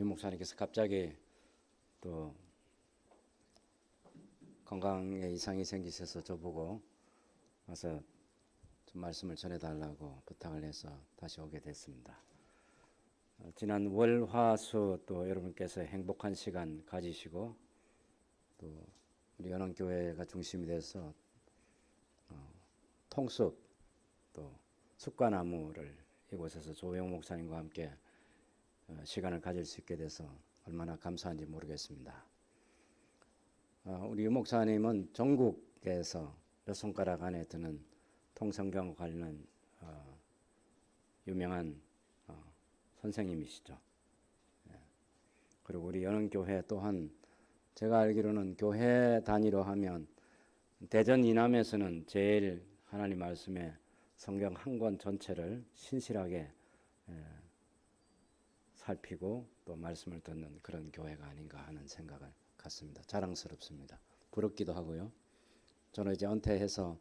유 목사님께서 갑자기 또 건강에 이상이 생기셔서 저보고 와서 좀 말씀을 전해달라고 부탁을 해서 다시 오게 됐습니다. 지난 월, 화, 수 또 여러분께서 행복한 시간 가지시고 또 우리 연원교회가 중심이 돼서 통숲 또 숲과나무를 이곳에서 조영 목사님과 함께 시간을 가질 수 있게 돼서 얼마나 감사한지 모르겠습니다. 우리 유 목사님은 전국에서 몇 손가락 안에 드는 통성경 관련 유명한 선생님이시죠. 그리고 우리 연원교회 또한 제가 알기로는 교회 단위로 하면 대전 이남에서는 제일 하나님 말씀에 성경 한 권 전체를 신실하게 살피고 또 말씀을 듣는 그런 교회가 아닌가 하는 생각을 갖습니다. 자랑스럽습니다. 부럽기도 하고요. 저는 이제 은퇴해서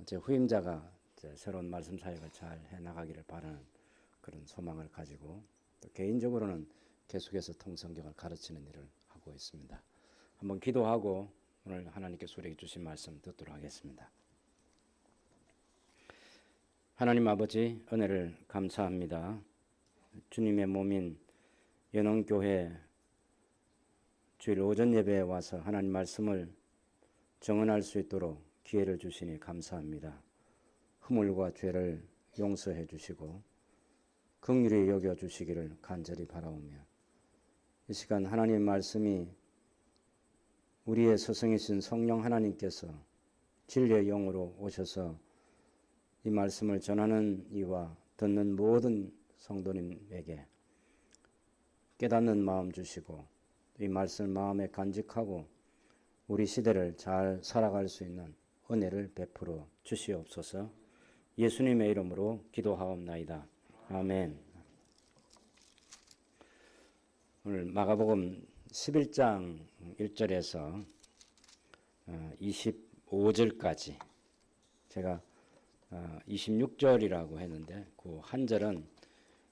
제 후임자가 이제 새로운 말씀 사역을 잘 해나가기를 바라는 그런 소망을 가지고 또 개인적으로는 계속해서 통성경을 가르치는 일을 하고 있습니다. 한번 기도하고 오늘 하나님께서 우리에게 주신 말씀 듣도록 하겠습니다. 하나님 아버지, 은혜를 감사합니다. 주님의 몸인 연원교회 주일 오전 예배에 와서 하나님 말씀을 정언할 수 있도록 기회를 주시니 감사합니다. 허물과 죄를 용서해 주시고 긍휼히 여겨 주시기를 간절히 바라오며 이 시간 하나님 말씀이 우리의 스승이신 성령 하나님께서 진리의 영으로 오셔서 이 말씀을 전하는 이와 듣는 모든 성도님에게 깨닫는 마음 주시고 이 말씀을 마음에 간직하고 우리 시대를 잘 살아갈 수 있는 은혜를 베풀어 주시옵소서. 예수님의 이름으로 기도하옵나이다. 아멘. 오늘 마가복음 11장 1절에서 25절까지 제가 26절이라고 했는데 그 한 절은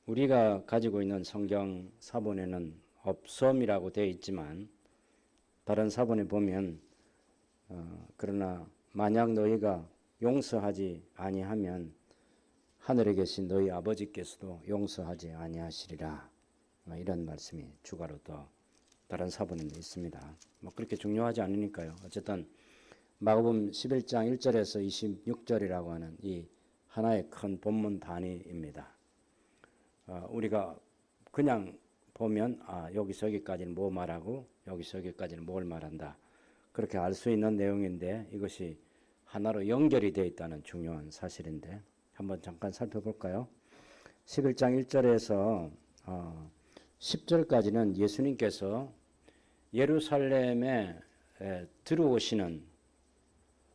우리가 가지고 있는 성경 사본에는 없음이라고 되어 있지만 다른 사본에 보면 그러나 만약 너희가 용서하지 아니하면 하늘에 계신 너희 아버지께서도 용서하지 아니하시리라. 이런 말씀이 추가로 또 다른 사본에 있습니다. 그렇게 중요하지 않으니까요. 어쨌든 마가복음 11장 1절에서 26절이라고 하는 이 하나의 큰 본문 단위입니다. 우리가 그냥 보면 여기서 여기까지는 뭐 말하고 여기서 여기까지는 뭘 말한다. 그렇게 알 수 있는 내용인데 이것이 하나로 연결이 되어 있다는 중요한 사실인데 한번 잠깐 살펴볼까요? 11장 1절에서 10절까지는 예수님께서 예루살렘에 들어오시는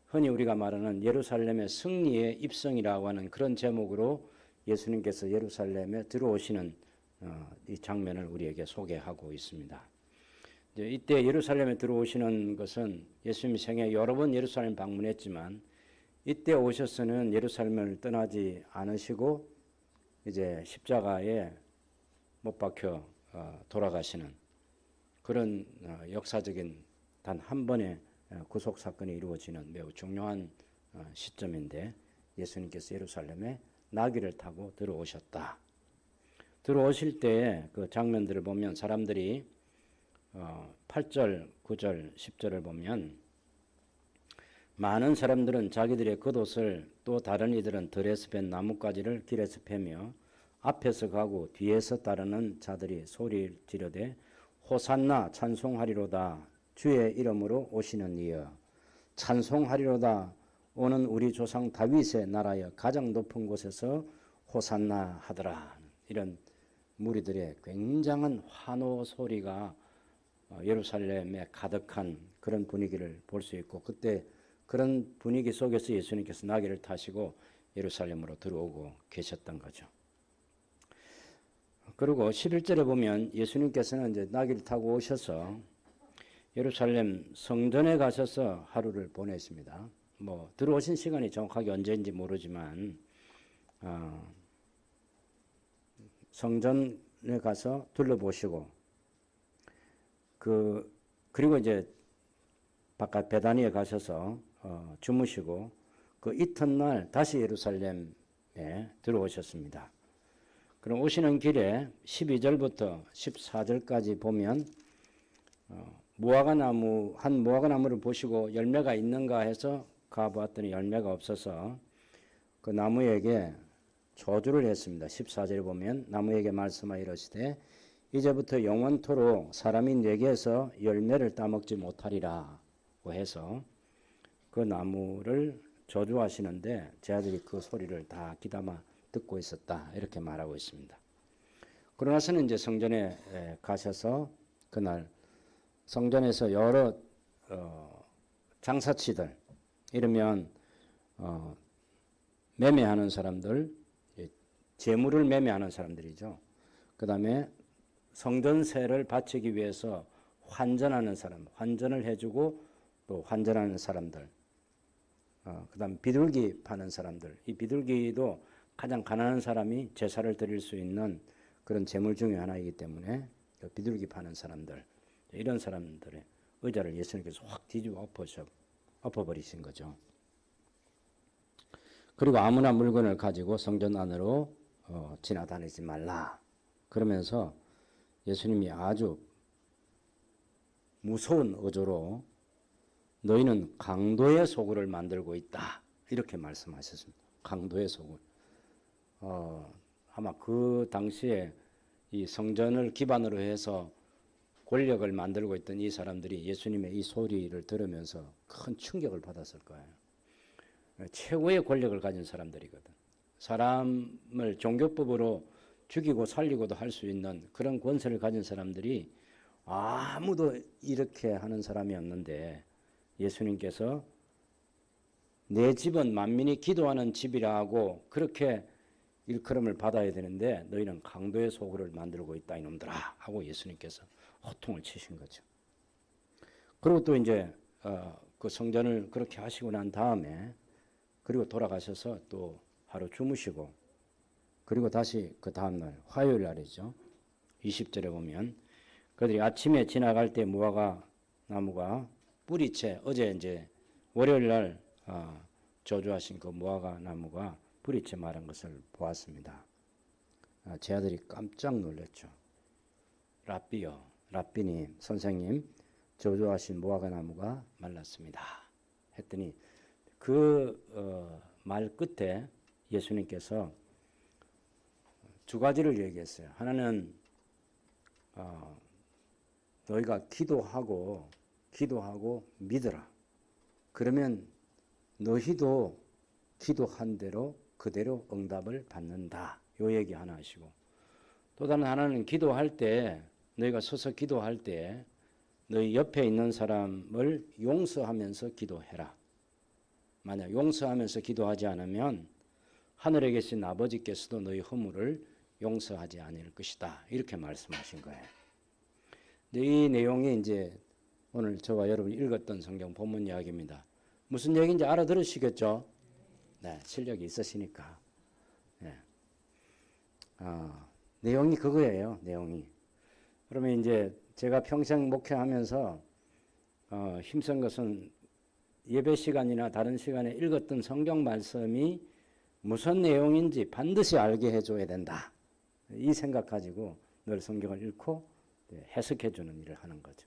흔히 우리가 말하는 예루살렘의 승리의 입성이라고 하는 그런 제목으로 예수님께서 예루살렘에 들어오시는 이 장면을 우리에게 소개하고 있습니다. 이때 예루살렘에 들어오시는 것은 예수님이 생애 여러 번 예루살렘 방문했지만 이때 오셔서는 예루살렘을 떠나지 않으시고 이제 십자가에 못 박혀 돌아가시는 그런 역사적인 단 한 번의 구속 사건이 이루어지는 매우 중요한 시점인데 예수님께서 예루살렘에 나귀를 타고 들어오셨다. 들어오실 때 그 장면들을 보면 사람들이 8절, 9절, 10절을 보면 많은 사람들은 자기들의 겉옷을 또 다른 이들은 들에서 벤 나뭇가지를 길에서 패며 앞에서 가고 뒤에서 따르는 자들이 소리를 지르되 호산나 찬송하리로다 주의 이름으로 오시는 이여 찬송하리로다 오는 우리 조상 다윗의 나라여 가장 높은 곳에서 호산나 하더라. 이런 무리들의 굉장한 환호 소리가 예루살렘에 가득한 그런 분위기를 볼 수 있고 그때 그런 분위기 속에서 예수님께서 나귀를 타시고 예루살렘으로 들어오고 계셨던 거죠. 그리고 11절에 보면 예수님께서는 이제 나귀를 타고 오셔서 예루살렘 성전에 가셔서 하루를 보냈습니다. 들어오신 시간이 정확하게 언제인지 모르지만 성전에 가서 둘러보시고 그리고 이제 바깥 베다니에 가셔서 주무시고 그 이튿날 다시 예루살렘에 들어오셨습니다. 그럼 오시는 길에 12절부터 14절까지 보면 한 무화과나무를 보시고 열매가 있는가 해서 가보았더니 열매가 없어서 그 나무에게 저주를 했습니다. 14절에 보면 나무에게 말씀하여 이르시되 이제부터 영원토록 사람이 내게서 열매를 따먹지 못하리라고 해서 그 나무를 저주하시는데 제 아들이 그 소리를 다 귀담아 듣고 있었다 이렇게 말하고 있습니다. 그러나서는 이제 성전에 가셔서 그날 성전에서 여러 장사치들 이러면 매매하는 사람들, 재물을 매매하는 사람들이죠. 그 다음에 성전세를 바치기 위해서 환전하는 사람, 환전을 해주고 또 환전하는 사람들, 그 다음 비둘기 파는 사람들, 이 비둘기도 가장 가난한 사람이 제사를 드릴 수 있는 그런 재물 중에 하나이기 때문에 비둘기 파는 사람들, 이런 사람들의 의자를 예수님께서 확 뒤집어 엎어버리신 거죠. 그리고 아무나 물건을 가지고 성전 안으로 지나다니지 말라. 그러면서 예수님이 아주 무서운 어조로 너희는 강도의 소굴을 만들고 있다. 이렇게 말씀하셨습니다. 강도의 소굴. 아마 그 당시에 이 성전을 기반으로 해서 권력을 만들고 있던 이 사람들이 예수님의 이 소리를 들으면서 큰 충격을 받았을 거예요. 최고의 권력을 가진 사람들이거든. 사람을 종교법으로 죽이고 살리고도 할 수 있는 그런 권세를 가진 사람들이 아무도 이렇게 하는 사람이 없는데 예수님께서 내 집은 만민이 기도하는 집이라 하고 그렇게 일컬음을 받아야 되는데 너희는 강도의 소굴을 만들고 있다 이놈들아 하고 예수님께서 호통을 치신 거죠. 그리고 또 이제 그 성전을 그렇게 하시고 난 다음에 그리고 돌아가셔서 또 하루 주무시고 그리고 다시 그 다음날 화요일 날이죠. 20절에 보면 그들이 아침에 지나갈 때 무화과 나무가 뿌리채 어제 이제 월요일 날 저주하신 그 무화과 나무가 뿌리채 마른 것을 보았습니다. 제 아들이 깜짝 놀랐죠. 랍비님, 선생님, 저주하신 무화과 나무가 말랐습니다. 했더니 그 말 끝에 예수님께서 두 가지를 얘기했어요. 하나는 너희가 기도하고 믿어라. 그러면 너희도 기도한 대로 그대로 응답을 받는다. 요 얘기 하나 하시고 또 다른 하나는 기도할 때 너희가 서서 기도할 때 너희 옆에 있는 사람을 용서하면서 기도해라. 만약 용서하면서 기도하지 않으면 하늘에 계신 아버지께서도 너희 허물을 용서하지 않을 것이다. 이렇게 말씀하신 거예요. 이 내용이 이제 오늘 저와 여러분이 읽었던 성경 본문 이야기입니다. 무슨 얘기인지 알아들으시겠죠? 네, 실력이 있으시니까. 네. 내용이 그거예요. 내용이. 그러면 이제 제가 평생 목회하면서 힘쓴 것은 예배 시간이나 다른 시간에 읽었던 성경 말씀이 무슨 내용인지 반드시 알게 해줘야 된다. 이 생각 가지고 늘 성경을 읽고 해석해 주는 일을 하는 거죠.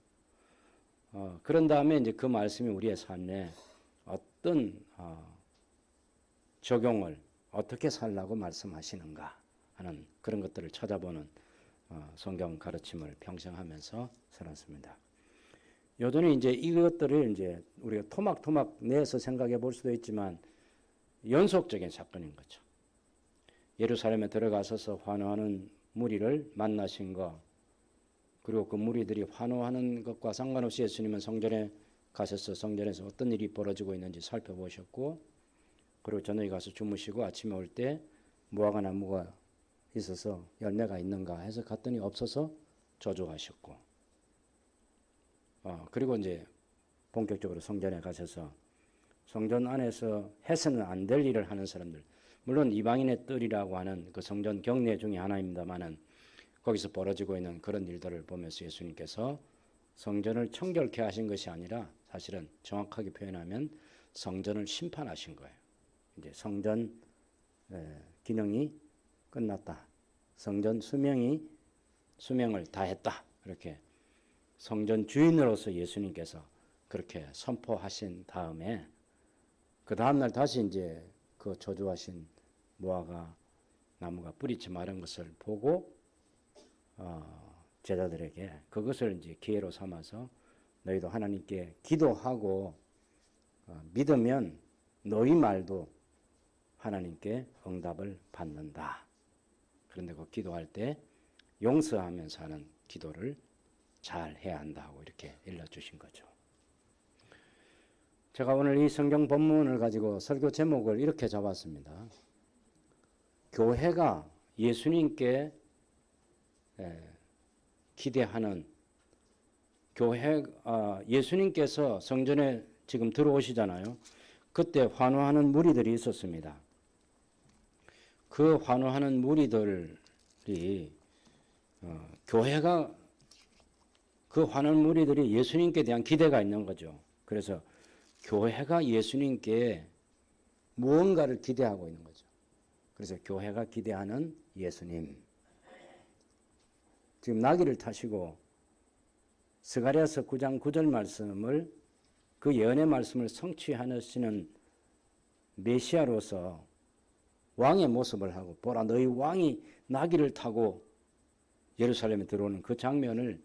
그런 다음에 이제 그 말씀이 우리의 삶에 어떤 적용을 어떻게 살라고 말씀하시는가 하는 그런 것들을 찾아보는 성경 가르침을 평생 하면서 살았습니다. 여전히 이제 이것들을 이제 우리가 토막토막 내서 생각해 볼 수도 있지만 연속적인 사건인 거죠. 예루살렘에 들어가셔서 환호하는 무리를 만나신 것, 그리고 그 무리들이 환호하는 것과 상관없이 예수님은 성전에 가셔서 성전에서 어떤 일이 벌어지고 있는지 살펴보셨고, 그리고 저녁에 가서 주무시고 아침에 올 때 무화과 나무가 있어서 열매가 있는가 해서 갔더니 없어서 저주하셨고, 그리고 이제 본격적으로 성전에 가셔서 성전 안에서 해서는 안 될 일을 하는 사람들, 물론 이방인의 뜰이라고 하는 그 성전 경례 중에 하나입니다만은 거기서 벌어지고 있는 그런 일들을 보면서 예수님께서 성전을 청결케 하신 것이 아니라 사실은 정확하게 표현하면 성전을 심판하신 거예요. 이제 성전 기능이 끝났다. 성전 수명을 다했다. 이렇게 성전 주인으로서 예수님께서 그렇게 선포하신 다음에 그 다음날 다시 이제 그 저주하신 무화과 나무가 뿌리채 마른 것을 보고 제자들에게 그것을 이제 기회로 삼아서 너희도 하나님께 기도하고 믿으면 너희 말도 하나님께 응답을 받는다. 그런데 그 기도할 때 용서하면서 하는 기도를 잘 해야 한다고 이렇게 일러주신 거죠. 제가 오늘 이 성경 본문을 가지고 설교 제목을 이렇게 잡았습니다. 교회가 예수님께 기대하는 예수님께서 성전에 지금 들어오시잖아요. 그때 환호하는 무리들이 있었습니다. 그 환호하는 무리들이 교회가 그 환호하는 무리들이 예수님께 대한 기대가 있는 거죠. 그래서 교회가 예수님께 무언가를 기대하고 있는 거죠. 그래서 교회가 기대하는 예수님. 지금 나귀를 타시고 스가랴서 9장 9절 말씀을 그 예언의 말씀을 성취하시는 메시아로서 왕의 모습을 하고 보라 너희 왕이 나귀를 타고 예루살렘에 들어오는 그 장면을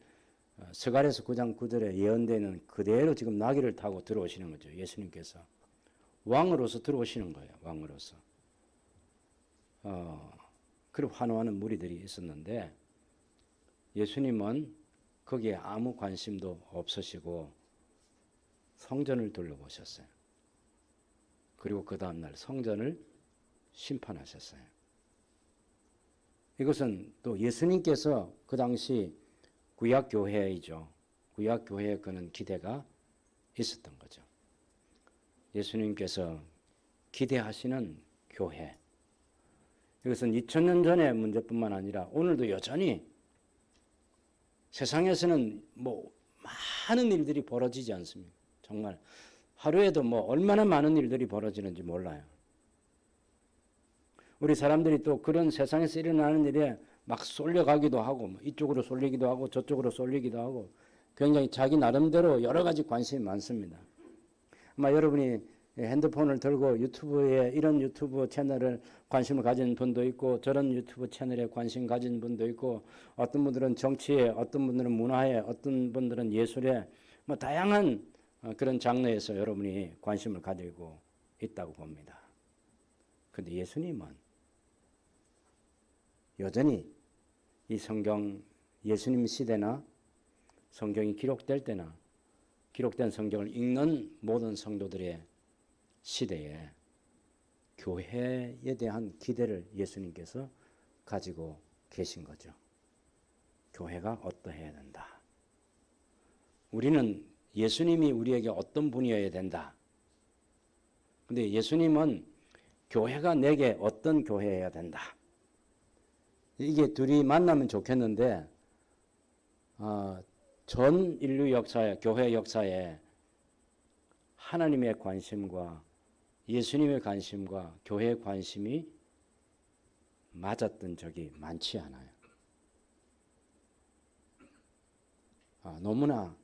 스가랴서 9장 9절에 예언되는 그대로 지금 나귀를 타고 들어오시는 거죠. 예수님께서 왕으로서 들어오시는 거예요. 왕으로서. 그리고 환호하는 무리들이 있었는데 예수님은 거기에 아무 관심도 없으시고 성전을 둘러보셨어요. 그리고 그 다음날 성전을 심판하셨어요. 이것은 또 예수님께서 그 당시 구약교회이죠. 구약교회에 그는 기대가 있었던 거죠. 예수님께서 기대하시는 교회. 이것은 2000년 전의 문제뿐만 아니라 오늘도 여전히 세상에서는 많은 일들이 벌어지지 않습니까? 정말 하루에도 얼마나 많은 일들이 벌어지는지 몰라요. 우리 사람들이 또 그런 세상에서 일어나는 일에 막 쏠려가기도 하고 이쪽으로 쏠리기도 하고 저쪽으로 쏠리기도 하고 굉장히 자기 나름대로 여러 가지 관심이 많습니다. 아마 여러분이 핸드폰을 들고 유튜브에 이런 유튜브 채널을 관심을 가진 분도 있고 저런 유튜브 채널에 관심 가진 분도 있고 어떤 분들은 정치에 어떤 분들은 문화에 어떤 분들은 예술에 다양한 그런 장르에서 여러분이 관심을 가지고 있다고 봅니다. 그런데 예수님은 여전히 이 성경 예수님 시대나 성경이 기록될 때나 기록된 성경을 읽는 모든 성도들의 시대에 교회에 대한 기대를 예수님께서 가지고 계신 거죠. 교회가 어떠해야 된다. 우리는 예수님이 우리에게 어떤 분이어야 된다. 근데 예수님은 교회가 내게 어떤 교회여야 된다. 이게 둘이 만나면 좋겠는데 전 인류 역사에 교회 역사에 하나님의 관심과 예수님의 관심과 교회의 관심이 맞았던 적이 많지 않아요. 너무나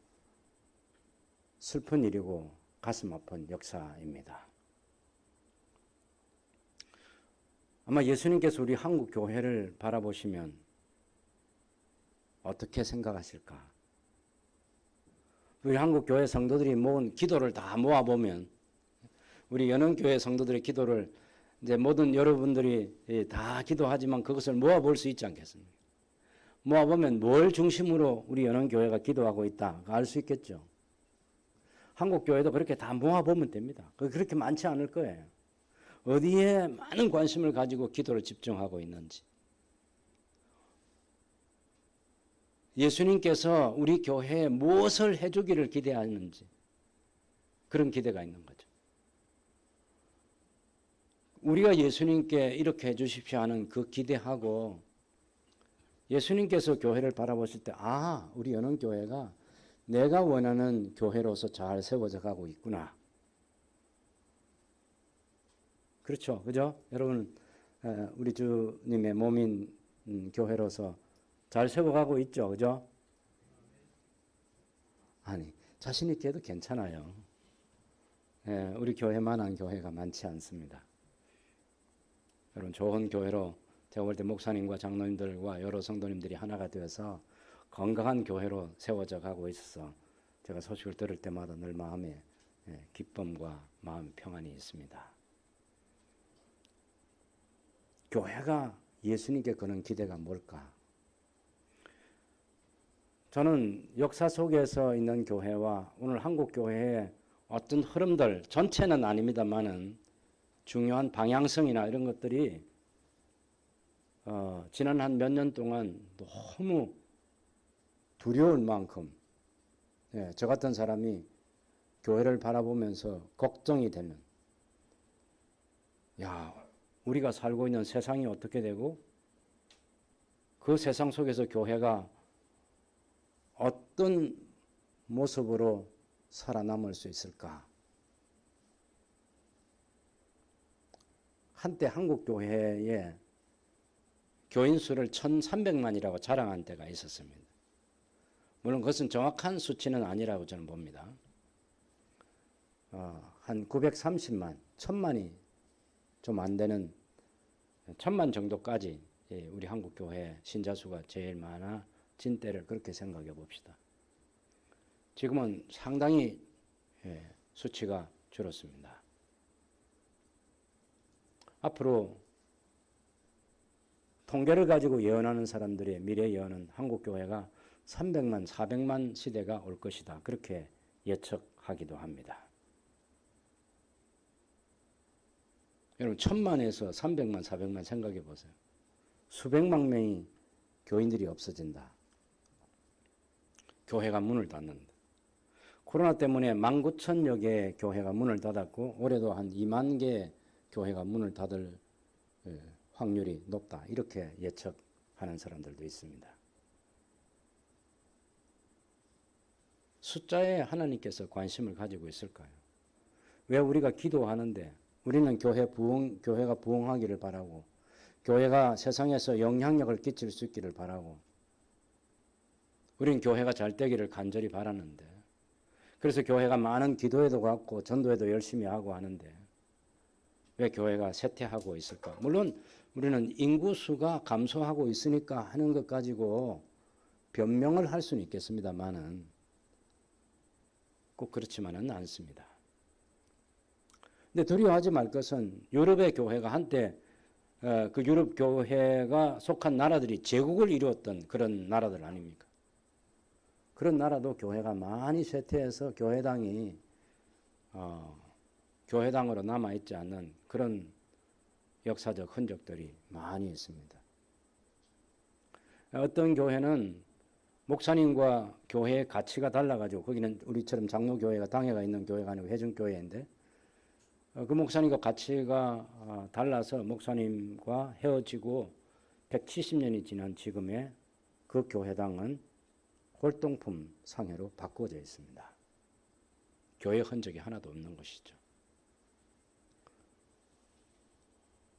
슬픈 일이고 가슴 아픈 역사입니다. 아마 예수님께서 우리 한국 교회를 바라보시면 어떻게 생각하실까? 우리 한국 교회 성도들이 모은 기도를 다 모아보면 우리 연흥교회 성도들의 기도를 이제 모든 여러분들이 다 기도하지만 그것을 모아볼 수 있지 않겠습니까? 모아보면 뭘 중심으로 우리 연흥교회가 기도하고 있다 알 수 있겠죠. 한국 교회도 그렇게 다 모아보면 됩니다. 그렇게 많지 않을 거예요. 어디에 많은 관심을 가지고 기도를 집중하고 있는지. 예수님께서 우리 교회에 무엇을 해주기를 기대하는지 그런 기대가 있는 거죠. 우리가 예수님께 이렇게 해주십시오 하는 그 기대하고 예수님께서 교회를 바라보실 때 우리 연흥교회가 내가 원하는 교회로서 잘 세워져 가고 있구나. 그렇죠. 그죠? 여러분, 우리 주님의 몸인 교회로서 잘 세워가고 있죠. 그죠? 아니, 자신 있게 해도 괜찮아요. 우리 교회만한 교회가 많지 않습니다. 여러분, 좋은 교회로 제가 볼 때 목사님과 장로님들과 여러 성도님들이 하나가 되어서 건강한 교회로 세워져 가고 있어서 제가 소식을 들을 때마다 늘 마음에 기쁨과 마음 평안이 있습니다. 교회가 예수님께 거는 기대가 뭘까? 저는 역사 속에서 있는 교회와 오늘 한국 교회의 어떤 흐름들, 전체는 아닙니다만은 중요한 방향성이나 이런 것들이 지난 한 몇 년 동안 너무 두려울 만큼 저 같은 사람이 교회를 바라보면서 걱정이 되면 야, 우리가 살고 있는 세상이 어떻게 되고 그 세상 속에서 교회가 어떤 모습으로 살아남을 수 있을까? 한때 한국 교회에 교인 수를 1,300만이라고 자랑한 때가 있었습니다. 물론 그것은 정확한 수치는 아니라고 저는 봅니다. 한 930만, 1,000만이 좀 안 되는 1,000만 정도까지 우리 한국 교회 신자 수가 제일 많아진 때를 그렇게 생각해 봅시다. 지금은 상당히 수치가 줄었습니다. 앞으로 통계를 가지고 예언하는 사람들의 미래 예언은 한국 교회가 300만, 400만 시대가 올 것이다. 그렇게 예측하기도 합니다. 여러분 1,000만에서 300만, 400만 생각해 보세요. 수백만 명이 교인들이 없어진다. 교회가 문을 닫는다. 코로나 때문에 19,000여 개의 교회가 문을 닫았고 올해도 한 2만 개의 교회가 문을 닫을 확률이 높다. 이렇게 예측하는 사람들도 있습니다. 숫자에 하나님께서 관심을 가지고 있을까요? 왜 우리가 기도하는데 우리는 교회가 부흥하기를 바라고 교회가 세상에서 영향력을 끼칠 수 있기를 바라고 우리는 교회가 잘 되기를 간절히 바라는데 그래서 교회가 많은 기도회도 갖고 전도회도 열심히 하고 하는데 왜 교회가 쇠퇴하고 있을까? 물론 우리는 인구수가 감소하고 있으니까 하는 것 가지고 변명을 할 수는 있겠습니다만은 꼭 그렇지만은 않습니다. 근데 두려워하지 말 것은 유럽의 교회가 한때 그 유럽 교회가 속한 나라들이 제국을 이루었던 그런 나라들 아닙니까? 그런 나라도 교회가 많이 쇠퇴해서 교회당이 교회당으로 남아있지 않는 그런 역사적 흔적들이 많이 있습니다. 어떤 교회는 목사님과 교회의 가치가 달라가지고 거기는 우리처럼 장로교회가 당회가 있는 교회가 아니고 회중교회인데 그 목사님과 가치가 달라서 목사님과 헤어지고 170년이 지난 지금의 그 교회당은 골동품 상회로 바꾸어져 있습니다. 교회 흔적이 하나도 없는 것이죠.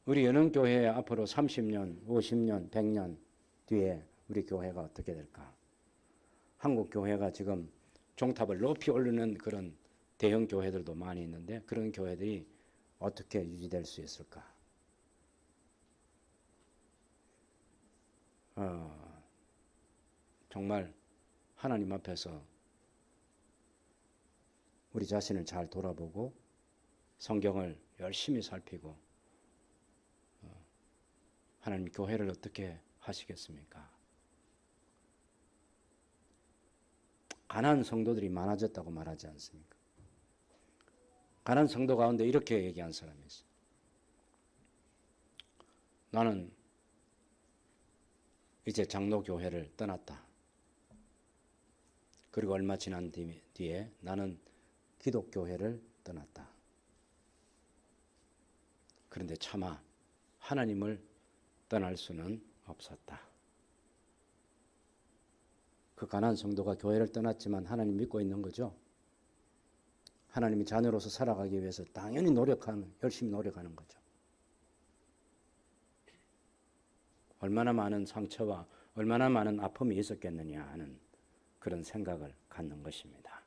우리 연흥교회 앞으로 30년, 50년, 100년 뒤에 우리 교회가 어떻게 될까? 한국 교회가 지금 종탑을 높이 오르는 그런 대형 교회들도 많이 있는데 그런 교회들이 어떻게 유지될 수 있을까? 정말 하나님 앞에서 우리 자신을 잘 돌아보고 성경을 열심히 살피고 하나님 교회를 어떻게 하시겠습니까? 가난한 성도들이 많아졌다고 말하지 않습니까? 가난한 성도 가운데 이렇게 얘기한 사람이 있어요. 나는 이제 장로교회를 떠났다. 그리고 얼마 지난 뒤에 나는 기독교회를 떠났다. 그런데 차마 하나님을 떠날 수는 없었다. 그 가난한 성도가 교회를 떠났지만 하나님 믿고 있는 거죠. 하나님의 자녀로서 살아가기 위해서 당연히 열심히 노력하는 거죠. 얼마나 많은 상처와 얼마나 많은 아픔이 있었겠느냐 하는 그런 생각을 갖는 것입니다.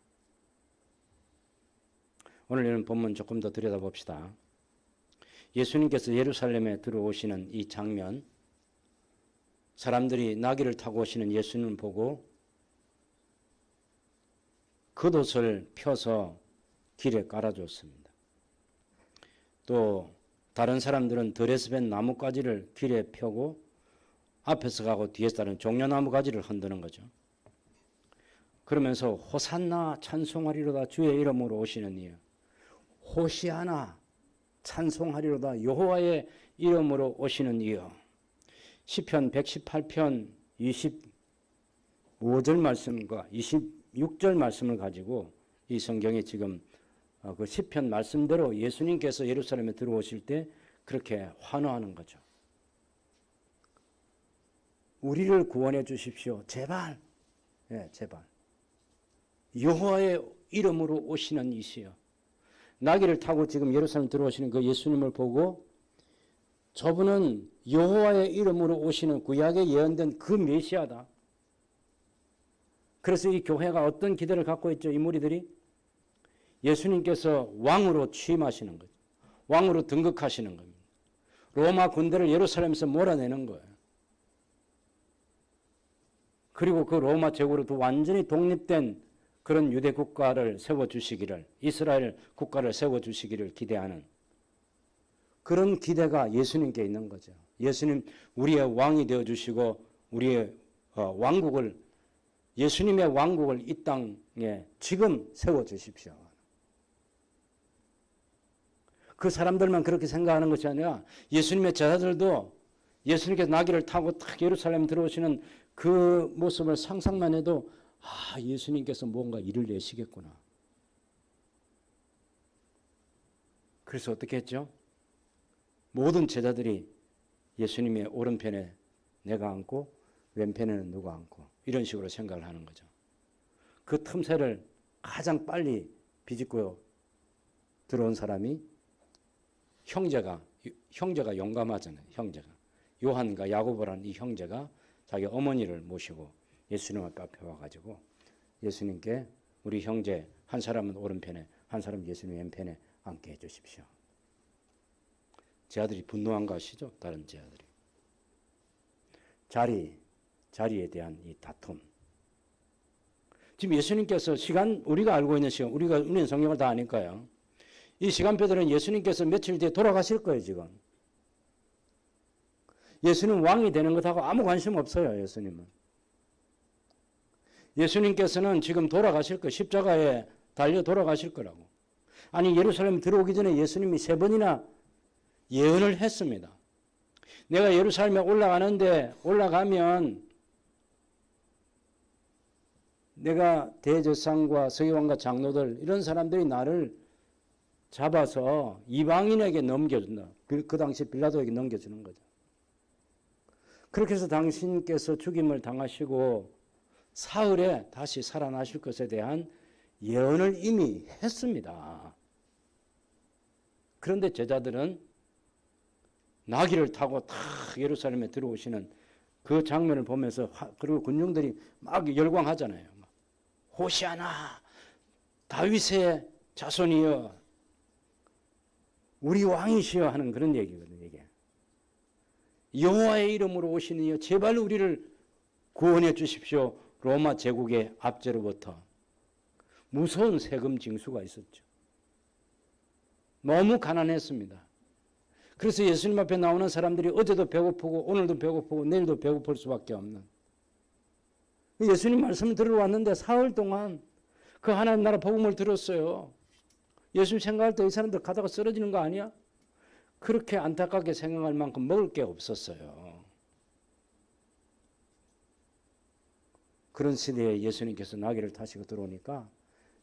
오늘 이런 본문 조금 더 들여다봅시다. 예수님께서 예루살렘에 들어오시는 이 장면, 사람들이 나귀를 타고 오시는 예수님을 보고 겉옷을 펴서 길에 깔아줬습니다. 또 다른 사람들은 들에서 벤 나뭇가지를 길에 펴고 앞에서 가고 뒤에서 따른 종려나무 가지를 흔드는 거죠. 그러면서 호산나 찬송하리로다 주의 이름으로 오시는 이여, 호시아나 찬송하리로다 여호와의 이름으로 오시는 이여. 시편 118편 25절 말씀과 26절 말씀을 가지고 이 성경에 지금 그 시편 말씀대로 예수님께서 예루살렘에 들어오실 때 그렇게 환호하는 거죠. 우리를 구원해 주십시오. 제발. 예, 제발. 여호와의 이름으로 오시는 이시여. 나귀를 타고 지금 예루살렘 들어오시는 그 예수님을 보고 저분은 여호와의 이름으로 오시는 구약에 예언된 그 메시아다. 그래서 이 교회가 어떤 기대를 갖고 있죠? 이 무리들이 예수님께서 왕으로 취임하시는 거죠. 왕으로 등극하시는 겁니다. 로마 군대를 예루살렘에서 몰아내는 거예요. 그리고 그 로마 제국으로부터 완전히 독립된 그런 유대 국가를 세워주시기를, 이스라엘 국가를 세워주시기를 기대하는 그런 기대가 예수님께 있는 거죠. 예수님 우리의 왕이 되어주시고 우리의 왕국을, 예수님의 왕국을 이 땅에 지금 세워주십시오. 그 사람들만 그렇게 생각하는 것이 아니라 예수님의 제자들도 예수님께서 나귀를 타고 딱 예루살렘 들어오시는 그 모습을 상상만 해도 아, 예수님께서 뭔가 일을 내시겠구나. 그래서 어떻게 했죠? 모든 제자들이 예수님의 오른편에 내가 앉고 왼편에는 누가 앉고 이런 식으로 생각을 하는 거죠. 그 틈새를 가장 빨리 비집고 들어온 사람이 형제가 용감하잖아요. 형제가. 요한과 야고보라는 이 형제가 자기 어머니를 모시고 예수님 앞에 와가지고 예수님께 우리 형제 한 사람은 오른편에 한 사람은 예수님 왼편에 앉게 해주십시오. 제 아들이 분노한 거 아시죠? 다른 제 아들이. 자리에 대한 이 다툼. 지금 예수님께서 우리가 알고 있는 시간, 우리는 성경을 다 아니까요. 이 시간표들은 예수님께서 며칠 뒤에 돌아가실 거예요, 지금. 예수님 왕이 되는 것하고 아무 관심 없어요, 예수님은. 예수님께서는 지금 돌아가실 거예요. 십자가에 달려 돌아가실 거라고. 아니, 예루살렘 들어오기 전에 예수님이 3번이나 예언을 했습니다. 내가 예루살렘에 올라가면 내가 대제사장과 서기관과 장로들 이런 사람들이 나를 잡아서 이방인에게 넘겨준다. 그 당시 빌라도에게 넘겨주는 거죠. 그렇게 해서 당신께서 죽임을 당하시고 사흘에 다시 살아나실 것에 대한 예언을 이미 했습니다. 그런데 제자들은 나귀를 타고 탁 예루살렘에 들어오시는 그 장면을 보면서 그리고 군중들이 막 열광하잖아요. 호시아나 다윗의 자손이여 우리 왕이시여 하는 그런 얘기거든요. 이게 여호와의 이름으로 오시는 이여 제발 우리를 구원해 주십시오. 로마 제국의 압제로부터 무서운 세금 징수가 있었죠. 너무 가난했습니다. 그래서 예수님 앞에 나오는 사람들이 어제도 배고프고 오늘도 배고프고 내일도 배고플 수밖에 없는, 예수님 말씀을 들으러 왔는데 사흘 동안 그 하나님 나라 복음을 들었어요. 예수님 생각할 때 이 사람들 가다가 쓰러지는 거 아니야? 그렇게 안타깝게 생각할 만큼 먹을 게 없었어요. 그런 시대에 예수님께서 나귀를 타시고 들어오니까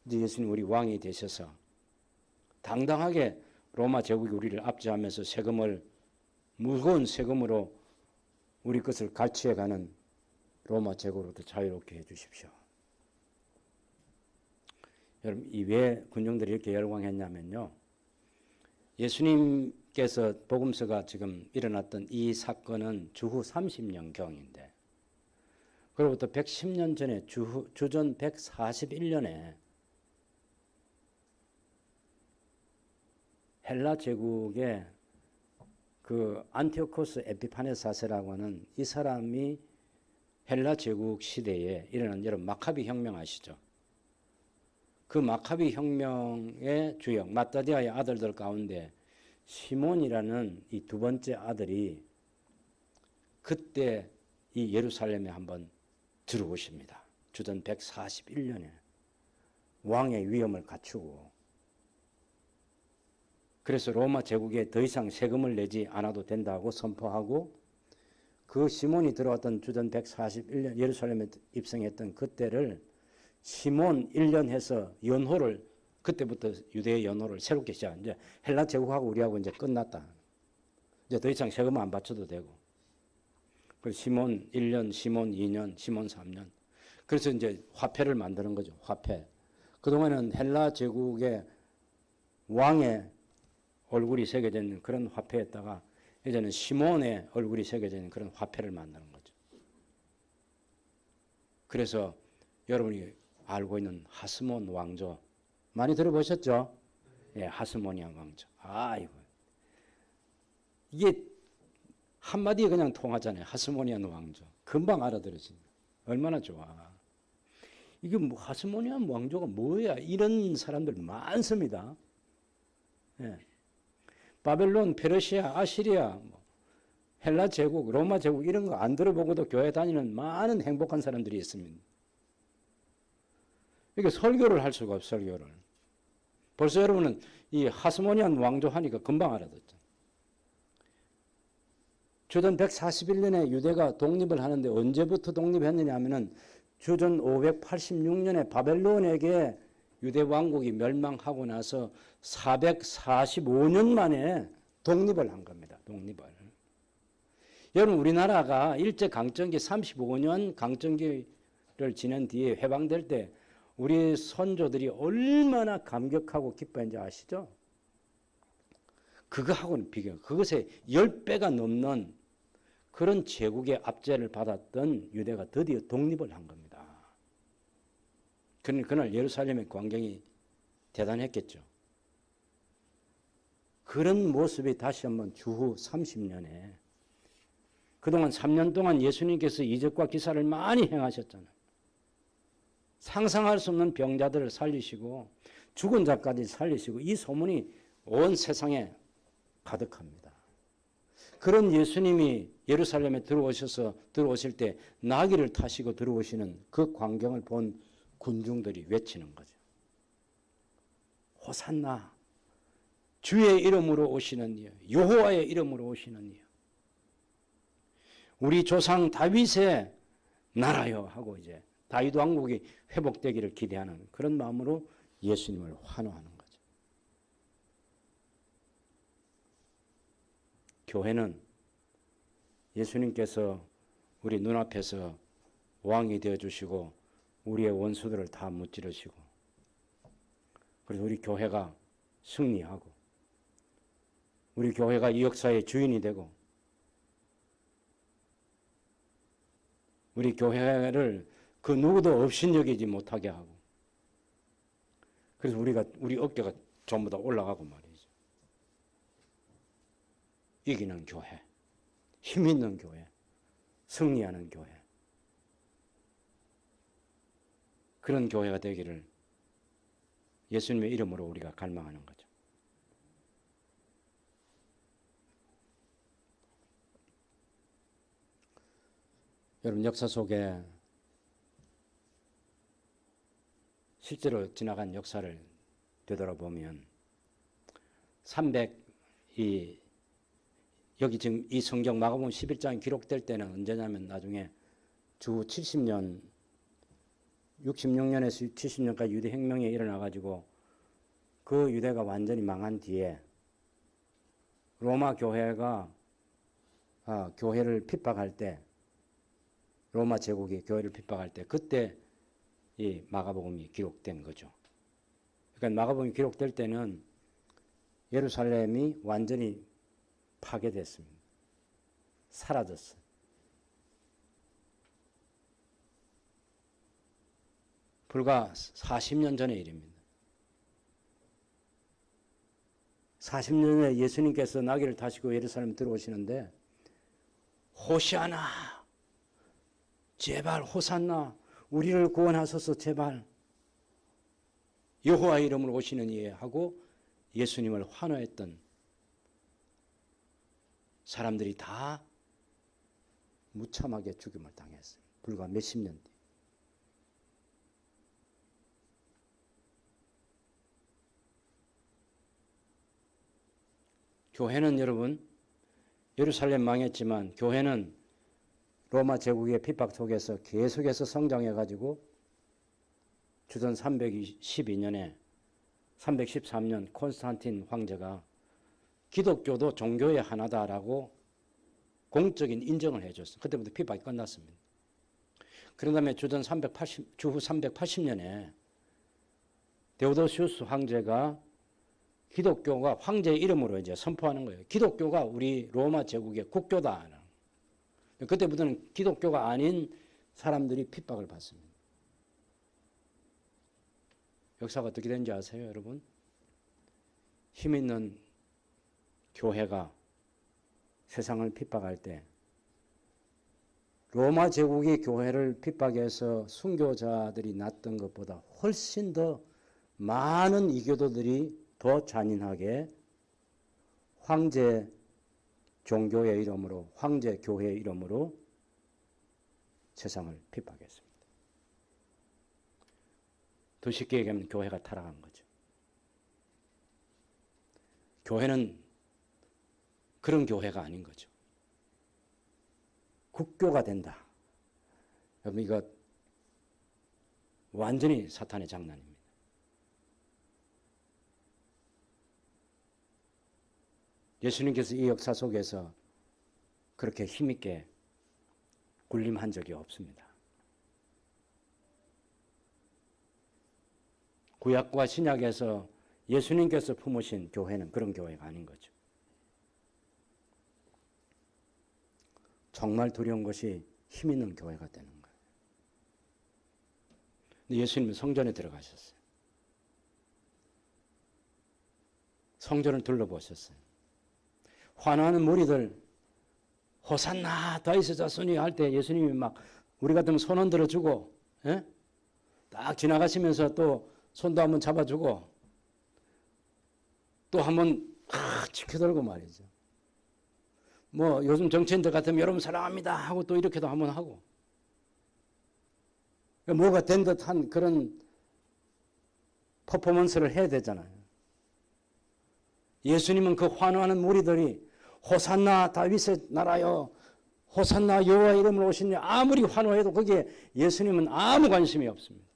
이제 예수님 우리 왕이 되셔서 당당하게 로마 제국이 우리를 압제하면서 무거운 세금으로 우리 것을 갈취해가는 로마 제국으로부터 자유롭게 해주십시오. 여러분, 이 왜 군중들이 이렇게 열광했냐면요, 예수님께서 복음서가 지금 일어났던 이 사건은 주후 30년경인데, 그로부터 110년 전에 주전 141년에 헬라 제국의 그 안티오코스 에피파네스 4세라고 하는 이 사람이 헬라 제국 시대에 일어난 여러분 마카비 혁명 아시죠? 그 마카비 혁명의 주역 마따디아의 아들들 가운데 시몬이라는 이 두 번째 아들이 그때 이 예루살렘에 한번 들어오십니다. 주전 141년에 왕의 위엄을 갖추고, 그래서 로마 제국에 더 이상 세금을 내지 않아도 된다고 선포하고, 그 시몬이 들어왔던 주전 141년 예루살렘에 입성했던 그때를 시몬 1년 해서 연호를, 그때부터 유대의 연호를 새롭게 시작. 이제 헬라 제국하고 우리하고 이제 끝났다. 이제 더 이상 세금 안 바쳐도 되고. 그래서 시몬 1년, 시몬 2년, 시몬 3년. 그래서 이제 화폐를 만드는 거죠. 화폐. 그동안은 헬라 제국의 왕의 얼굴이 새겨져 있는 그런 화폐였다가 이제는 시몬의 얼굴이 새겨져 있는 그런 화폐를 만드는 거죠. 그래서 여러분이 알고 있는 하스몬 왕조 많이 들어보셨죠? 예, 하스모니안 왕조. 이게 한마디에 그냥 통하잖아요. 하스모니안 왕조. 금방 알아들으십니다. 얼마나 좋아. 이게 뭐 하스모니안 왕조가 뭐야? 이런 사람들 많습니다. 예. 바벨론, 페르시아, 아시리아, 헬라 제국, 로마 제국 이런 거 안 들어보고도 교회 다니는 많은 행복한 사람들이 있습니다. 이게 설교를 할 수가 없어요. 설교를. 벌써 여러분은 이 하스모니안 왕조 하니까 금방 알아듣죠. 주전 141년에 유대가 독립을 하는데 언제부터 독립했느냐 하면은 주전 586년에 바벨론에게 유대 왕국이 멸망하고 나서 445년 만에 독립을 한 겁니다. 독립을. 여러분, 우리나라가 일제강점기 35년 강점기를 지낸 뒤에 해방될 때 우리 선조들이 얼마나 감격하고 기뻐했는지 아시죠? 그거하고는 비교, 그것의 10배가 넘는 그런 제국의 압제를 받았던 유대가 드디어 독립을 한 겁니다. 그날 예루살렘의 광경이 대단했겠죠. 그런 모습이 다시 한번 주후 30년에, 그동안 3년 동안 예수님께서 이적과 기사를 많이 행하셨잖아요. 상상할 수 없는 병자들을 살리시고 죽은 자까지 살리시고, 이 소문이 온 세상에 가득합니다. 그런 예수님이 예루살렘에 들어오실 때 나귀를 타시고 들어오시는 그 광경을 본 군중들이 외치는 거죠. 호산나, 주의 이름으로 오시는 이여, 여호와의 이름으로 오시는 이여, 우리 조상 다윗의 나라여 하고 이제 다윗 왕국이 회복되기를 기대하는 그런 마음으로 예수님을 환호하는 거죠. 교회는 예수님께서 우리 눈앞에서 왕이 되어주시고 우리의 원수들을 다 무찌르시고, 그래서 우리 교회가 승리하고 우리 교회가 이 역사의 주인이 되고 우리 교회를 그 누구도 업신여기지 못하게 하고, 그래서 우리 어깨가 전부 다 올라가고 말이죠. 이기는 교회, 힘 있는 교회, 승리하는 교회, 그런 교회가 되기를 예수님의 이름으로 우리가 갈망하는 거죠. 여러분, 역사 속에 실제로 지나간 역사를 되돌아보면 여기 지금 이 성경 마가복음 11장이 기록될 때는 언제냐면 나중에 주 70년 66년에서 70년까지 유대 혁명이 일어나가지고 그 유대가 완전히 망한 뒤에 로마 교회가 교회를 핍박할 때 로마 제국이 교회를 핍박할 때 그때 이 마가복음이 기록된 거죠. 그러니까 마가복음이 기록될 때는 예루살렘이 완전히 파괴됐습니다. 사라졌어요. 불과 40년 전의 일입니다. 40년 전에 예수님께서 나귀를 타시고 예루살렘 들어오시는데 호시아나, 제발 호산나, 우리를 구원하소서 제발, 여호와의 이름으로 오시는 이에 하고 예수님을 환호했던 사람들이 다 무참하게 죽임을 당했어요. 불과 몇십 년 뒤. 교회는 여러분, 예루살렘 망했지만 교회는 로마 제국의 핍박 속에서 계속해서 성장해가지고 주전 312년에 313년 콘스탄틴 황제가 기독교도 종교의 하나다라고 공적인 인정을 해줬어요. 그때부터 핍박이 끝났습니다. 그런 다음에 주후 380년에 데오도시우스 황제가 기독교가 황제의 이름으로 이제 선포하는 거예요. 기독교가 우리 로마 제국의 국교다. 그때부터는 기독교가 아닌 사람들이 핍박을 받습니다. 역사가 어떻게 되는지 아세요, 여러분? 힘 있는 교회가 세상을 핍박할 때 로마 제국이 교회를 핍박해서 순교자들이 났던 것보다 훨씬 더 많은 이교도들이 더 잔인하게 황제 종교의 이름으로, 황제 교회의 이름으로 세상을 핍박했습니다. 더 쉽게 얘기하면 교회가 타락한 거죠. 교회는 그런 교회가 아닌 거죠. 국교가 된다. 여러분, 이거 완전히 사탄의 장난입니다. 예수님께서 이 역사 속에서 그렇게 힘있게 군림한 적이 없습니다. 구약과 신약에서 예수님께서 품으신 교회는 그런 교회가 아닌 거죠. 정말 두려운 것이 힘있는 교회가 되는 거예요. 예수님은 성전에 들어가셨어요. 성전을 둘러보셨어요. 환호하는 무리들 호산나 다윗의 자손이 할 때 예수님이 막 우리 같으면 손 흔들어 주고, 예? 딱 지나가시면서 또 손도 한번 잡아주고 또 한번 지켜들고 말이죠. 뭐 요즘 정치인들 같으면 여러분 사랑합니다 하고 또 이렇게도 한번 하고, 뭐가 된 듯한 그런 퍼포먼스를 해야 되잖아요. 예수님은 그 환호하는 무리들이 호산나 다윗의 나라여, 호산나 여호와 이름으로 오시니 아무리 환호해도 거기에 예수님은 아무 관심이 없습니다.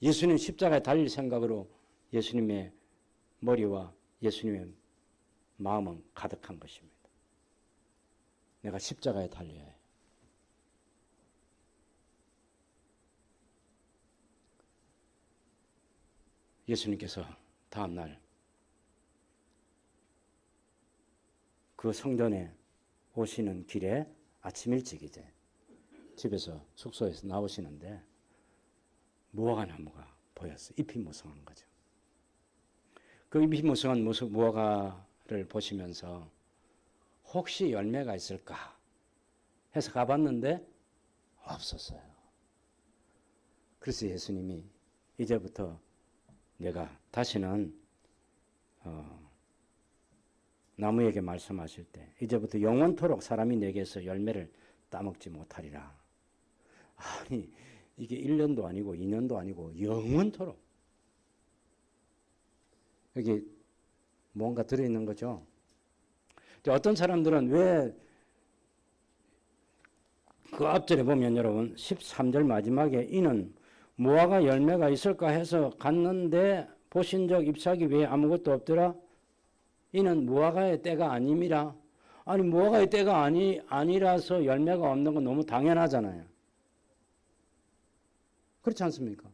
예수님 십자가에 달릴 생각으로 예수님의 머리와 예수님의 마음은 가득한 것입니다. 내가 십자가에 달려야 해요. 예수님께서 다음날 그 성전에 오시는 길에 아침 일찍 이제 집에서 숙소에서 나오시는데 무화과 나무가 보였어요. 잎이 무성한 거죠. 그 잎이 무성한 무화과를 보시면서 혹시 열매가 있을까 해서 가봤는데 없었어요. 그래서 예수님이 이제부터 내가 다시는 나무에게 말씀하실 때 이제부터 영원토록 사람이 내게서 열매를 따먹지 못하리라. 아니 이게 1년도 아니고 2년도 아니고 영원토록. 여기 뭔가 들어있는 거죠. 어떤 사람들은 왜 그 앞절에 보면 여러분 13절 마지막에 이는 무화과 열매가 있을까 해서 갔는데 보신 적 잎사귀 외에 아무것도 없더라. 이는 무화과의 때가 아님이라. 아니 무화과의 때가 아니라서 열매가 없는 건 너무 당연하잖아요. 그렇지 않습니까?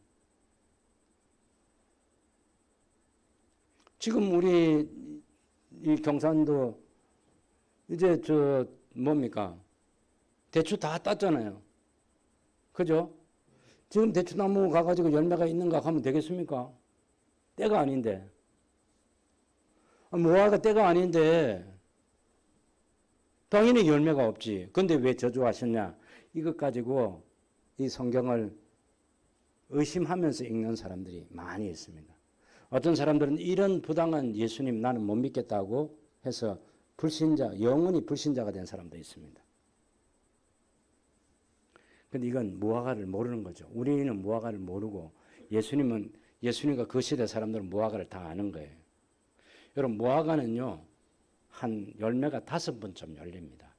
지금 우리 이 경산도 이제 뭡니까? 대추 다 땄잖아요. 그죠? 지금 대추나무 가가지고 열매가 있는가 하면 되겠습니까? 때가 아닌데. 무화과 때가 아닌데 당연히 열매가 없지. 근데 왜 저주하셨냐? 이것 가지고 이 성경을 의심하면서 읽는 사람들이 많이 있습니다. 어떤 사람들은 이런 부당한 예수님 나는 못 믿겠다고 해서 불신자, 영원히 불신자가 된 사람도 있습니다. 근데 이건 무화과를 모르는 거죠. 우리는 무화과를 모르고 예수님과 그 시대 사람들은 무화과를 다 아는 거예요. 여러분 무화과는요. 한 열매가 5번쯤 열립니다.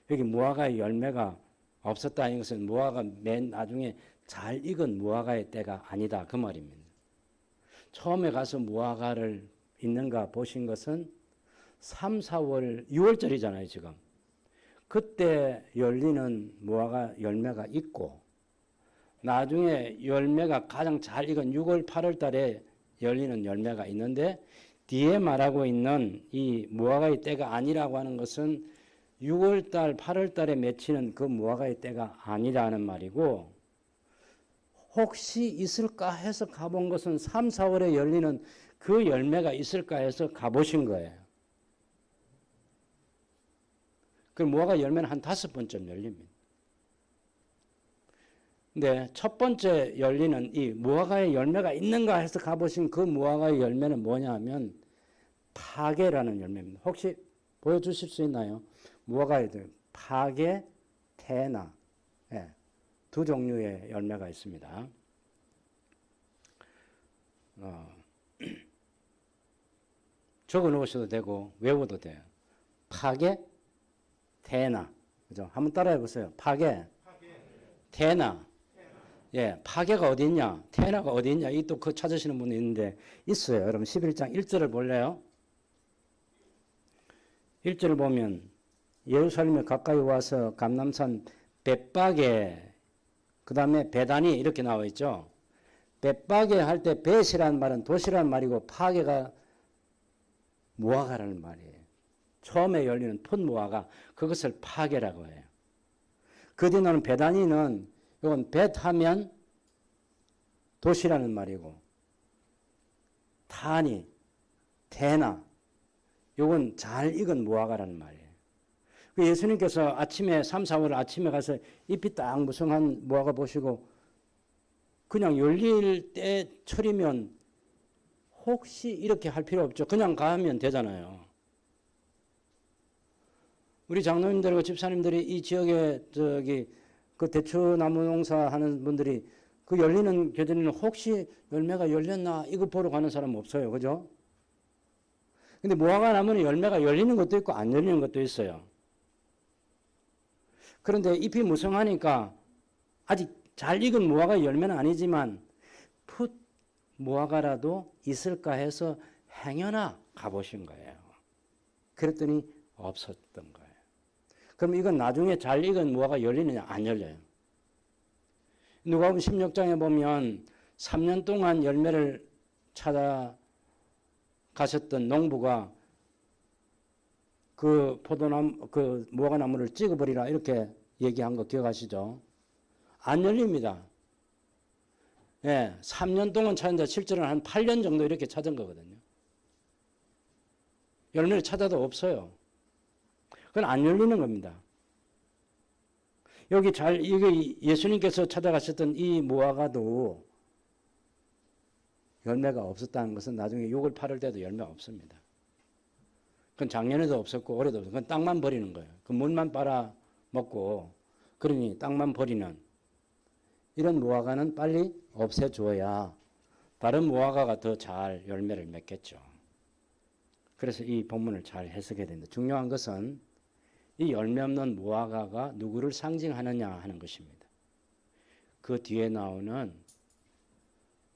여기 무화과의 열매가 없었다는 것은 무화과 맨 나중에 잘 익은 무화과의 때가 아니다 그 말입니다. 처음에 가서 무화과를 있는가 보신 것은 3, 4월, 6월절이잖아요 지금. 그때 열리는 무화과 열매가 있고 나중에 열매가 가장 잘 익은 6월, 8월 달에 열리는 열매가 있는데 뒤에 말하고 있는 이 무화과의 때가 아니라고 하는 것은 6월달, 8월달에 맺히는 그 무화과의 때가 아니라는 말이고 혹시 있을까 해서 가본 것은 3, 4월에 열리는 그 열매가 있을까 해서 가보신 거예요. 그 무화과 열매는 한 5번쯤 열립니다. 근데 첫 번째 열리는 이 무화과의 열매가 있는가 해서 가보신 그 무화과의 열매는 뭐냐 하면 파게라는 열매입니다. 혹시 보여주실 수 있나요? 무화과에 파게, 테나 두 종류의 열매가 있습니다. 적어 놓으셔도 되고 외워도 돼요. 파게, 테나. 그죠? 한번 따라해 보세요. 파게, 테나. 예, 파게가 어디 있냐? 테나가 어디 있냐? 이 또 그 찾으시는 분이 있는데 있어요. 여러분 11장 1절을 볼래요? 1절을 보면 예루살렘에 가까이 와서 감람산 벳바게 그 다음에 베다니 이렇게 나와 있죠. 벳바게 할 때 벳이라는 말은 도시라는 말이고 파게가 무화과라는 말이에요. 처음에 열리는 풋 무화과 그것을 파게라고 해요. 그 뒤는 베다니는 이건 벳하면 도시라는 말이고 타니, 테나 이건 잘 익은 무화과라는 말이에요. 예수님께서 아침에 3, 4월 아침에 가서 잎이 딱 무성한 무화과 보시고 그냥 열릴 때 철이면 혹시 이렇게 할 필요 없죠. 그냥 가면 되잖아요. 우리 장로님들과 집사님들이 이 지역에 그 대추나무 농사하는 분들이 그 열리는 겨드리는 혹시 열매가 열렸나 이거 보러 가는 사람 없어요. 그죠? 근데 무화과 나무는 열매가 열리는 것도 있고 안 열리는 것도 있어요. 그런데 잎이 무성하니까 아직 잘 익은 무화과 열매는 아니지만 풋 무화과라도 있을까 해서 행여나 가보신 거예요. 그랬더니 없었던 거예요. 그럼 이건 나중에 잘 익은 무화과 열리느냐? 안 열려요. 누가복음 16장에 보면 3년 동안 열매를 찾아 가셨던 농부가 그 포도나무, 그 무화과 나무를 찍어버리라 이렇게 얘기한 거 기억하시죠? 안 열립니다. 예, 3년 동안 찾는데 실제로는 한 8년 정도 이렇게 찾은 거거든요. 열매를 찾아도 없어요. 그건 안 열리는 겁니다. 이게 예수님께서 찾아가셨던 이 무화과도 열매가 없었다는 것은 나중에 6월, 8월 때도 열매가 없습니다. 그건 작년에도 없었고 올해도 없었고 그건 땅만 버리는 거예요. 그 물만 빨아 먹고 그러니 땅만 버리는 이런 무화과는 빨리 없애줘야 다른 무화과가 더 잘 열매를 맺겠죠. 그래서 이 본문을 잘 해석해야 됩니다. 중요한 것은 이 열매 없는 무화과가 누구를 상징하느냐 하는 것입니다. 그 뒤에 나오는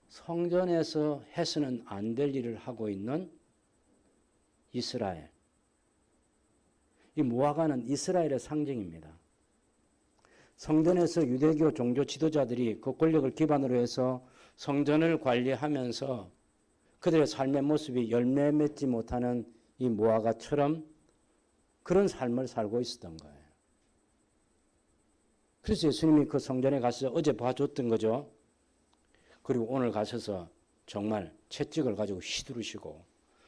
성전에서 해서는 안 될 일을 하고 있는 이스라엘, 이 무화과는 이스라엘의 상징입니다. 성전에서 유대교 종교 지도자들이 그 권력을 기반으로 해서 성전을 관리하면서 그들의 삶의 모습이 열매 맺지 못하는 이 무화과처럼 그런 삶을 살고 있었던 거예요. 그래서 예수님이 그 성전에 가서 어제 봐줬던 거죠. 그리고 오늘 가셔서 정말 채찍을 가지고 휘두르시고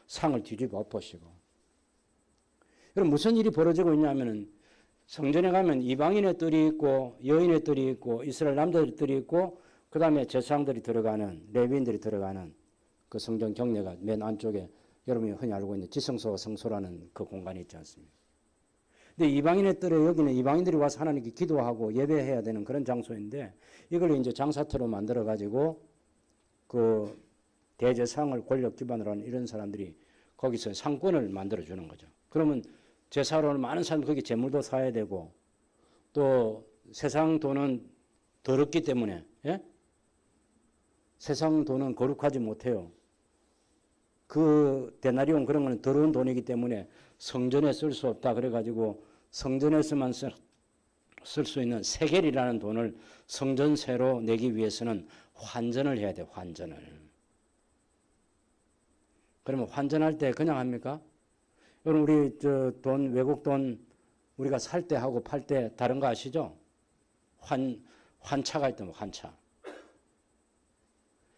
상을 뒤집어 엎으시고. 여러분 무슨 일이 벌어지고 있냐면은 성전에 가면 이방인의 뜰이 있고 여인의 뜰이 있고 이스라엘 남자들의 뜰이 있고 그 다음에 제사장들이 들어가는 레위인들이 들어가는 그 성전 경내가 맨 안쪽에 여러분이 흔히 알고 있는 지성소와 성소라는 그 공간이 있지 않습니까? 근데 이방인의 뜰에 여기는 이방인들이 와서 하나님께 기도하고 예배해야 되는 그런 장소인데 이걸 이제 장사터로 만들어 가지고 그 대제사장을 권력 기반으로 하는 이런 사람들이 거기서 상권을 만들어 주는 거죠. 그러면 제사로 오는 많은 사람들이 거기 재물도 사야 되고 또 세상 돈은 더럽기 때문에 예? 세상 돈은 거룩하지 못해요. 그 데나리온 그런 거는 더러운 돈이기 때문에 성전에 쓸 수 없다. 그래가지고 성전에서만 쓸 수 있는 세겔이라는 돈을 성전세로 내기 위해서는 환전을 해야 돼요. 환전을. 그러면 환전할 때 그냥 합니까? 여러분 우리 저 돈 외국 돈 우리가 살 때 하고 팔 때 다른 거 아시죠? 환차가 있다면 환차.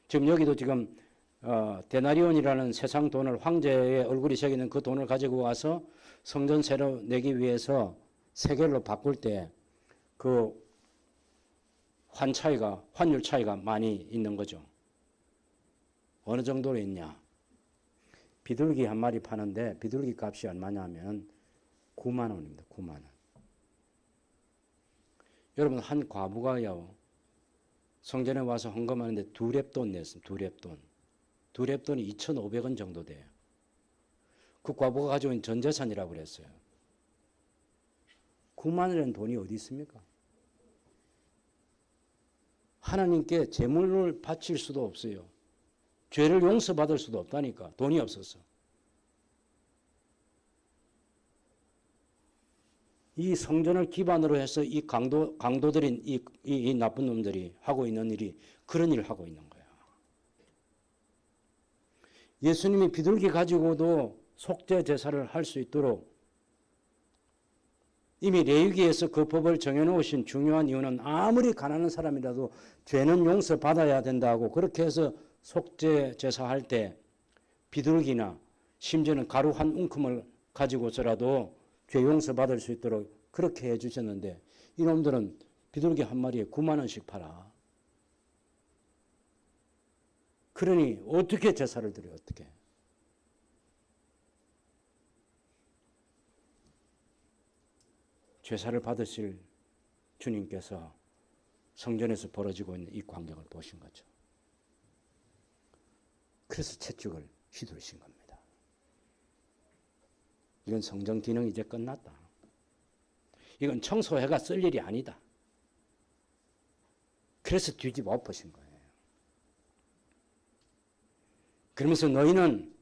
지금 여기도 지금 데나리온이라는 세상 돈을 황제의 얼굴이 새기는 그 돈을 가지고 와서 성전세로 내기 위해서 세겔로 바꿀 때 그 환율 차이가 많이 있는 거죠. 어느 정도로 있냐? 비둘기 한 마리 파는데 비둘기 값이 얼마냐 하면 9만 원입니다. 9만 원. 여러분 한 과부가요. 성전에 와서 헌금하는데 2렙돈 냈습니다. 2렙돈. 2렙돈이 2,500원 정도 돼요. 그 과부가 가지고 있는 전 재산이라고 그랬어요. 9만 원이라는 돈이 어디 있습니까? 하나님께 제물을 바칠 수도 없어요. 죄를 용서받을 수도 없다니까. 돈이 없어서. 이 성전을 기반으로 해서 이 강도들인 이 나쁜 놈들이 하고 있는 일이 그런 일을 하고 있는 거야. 예수님이 비둘기 가지고도 속죄 제사를 할 수 있도록 이미 레위기에서 그 법을 정해놓으신 중요한 이유는 아무리 가난한 사람이라도 죄는 용서받아야 된다고 그렇게 해서 속죄 제사할 때 비둘기나 심지어는 가루 한 움큼을 가지고서라도 죄 용서받을 수 있도록 그렇게 해주셨는데 이놈들은 비둘기 한 마리에 9만 원씩 팔아. 그러니 어떻게 제사를 드려요? 어떻게? 제사를 받으실 주님께서 성전에서 벌어지고 있는 이 광경을 보신 거죠. 그래서 채찍을 휘두르신 겁니다. 이건 성전 기능이 이제 끝났다. 이건 청소해가 쓸 일이 아니다. 그래서 뒤집어 엎으신 거예요. 그러면서 너희는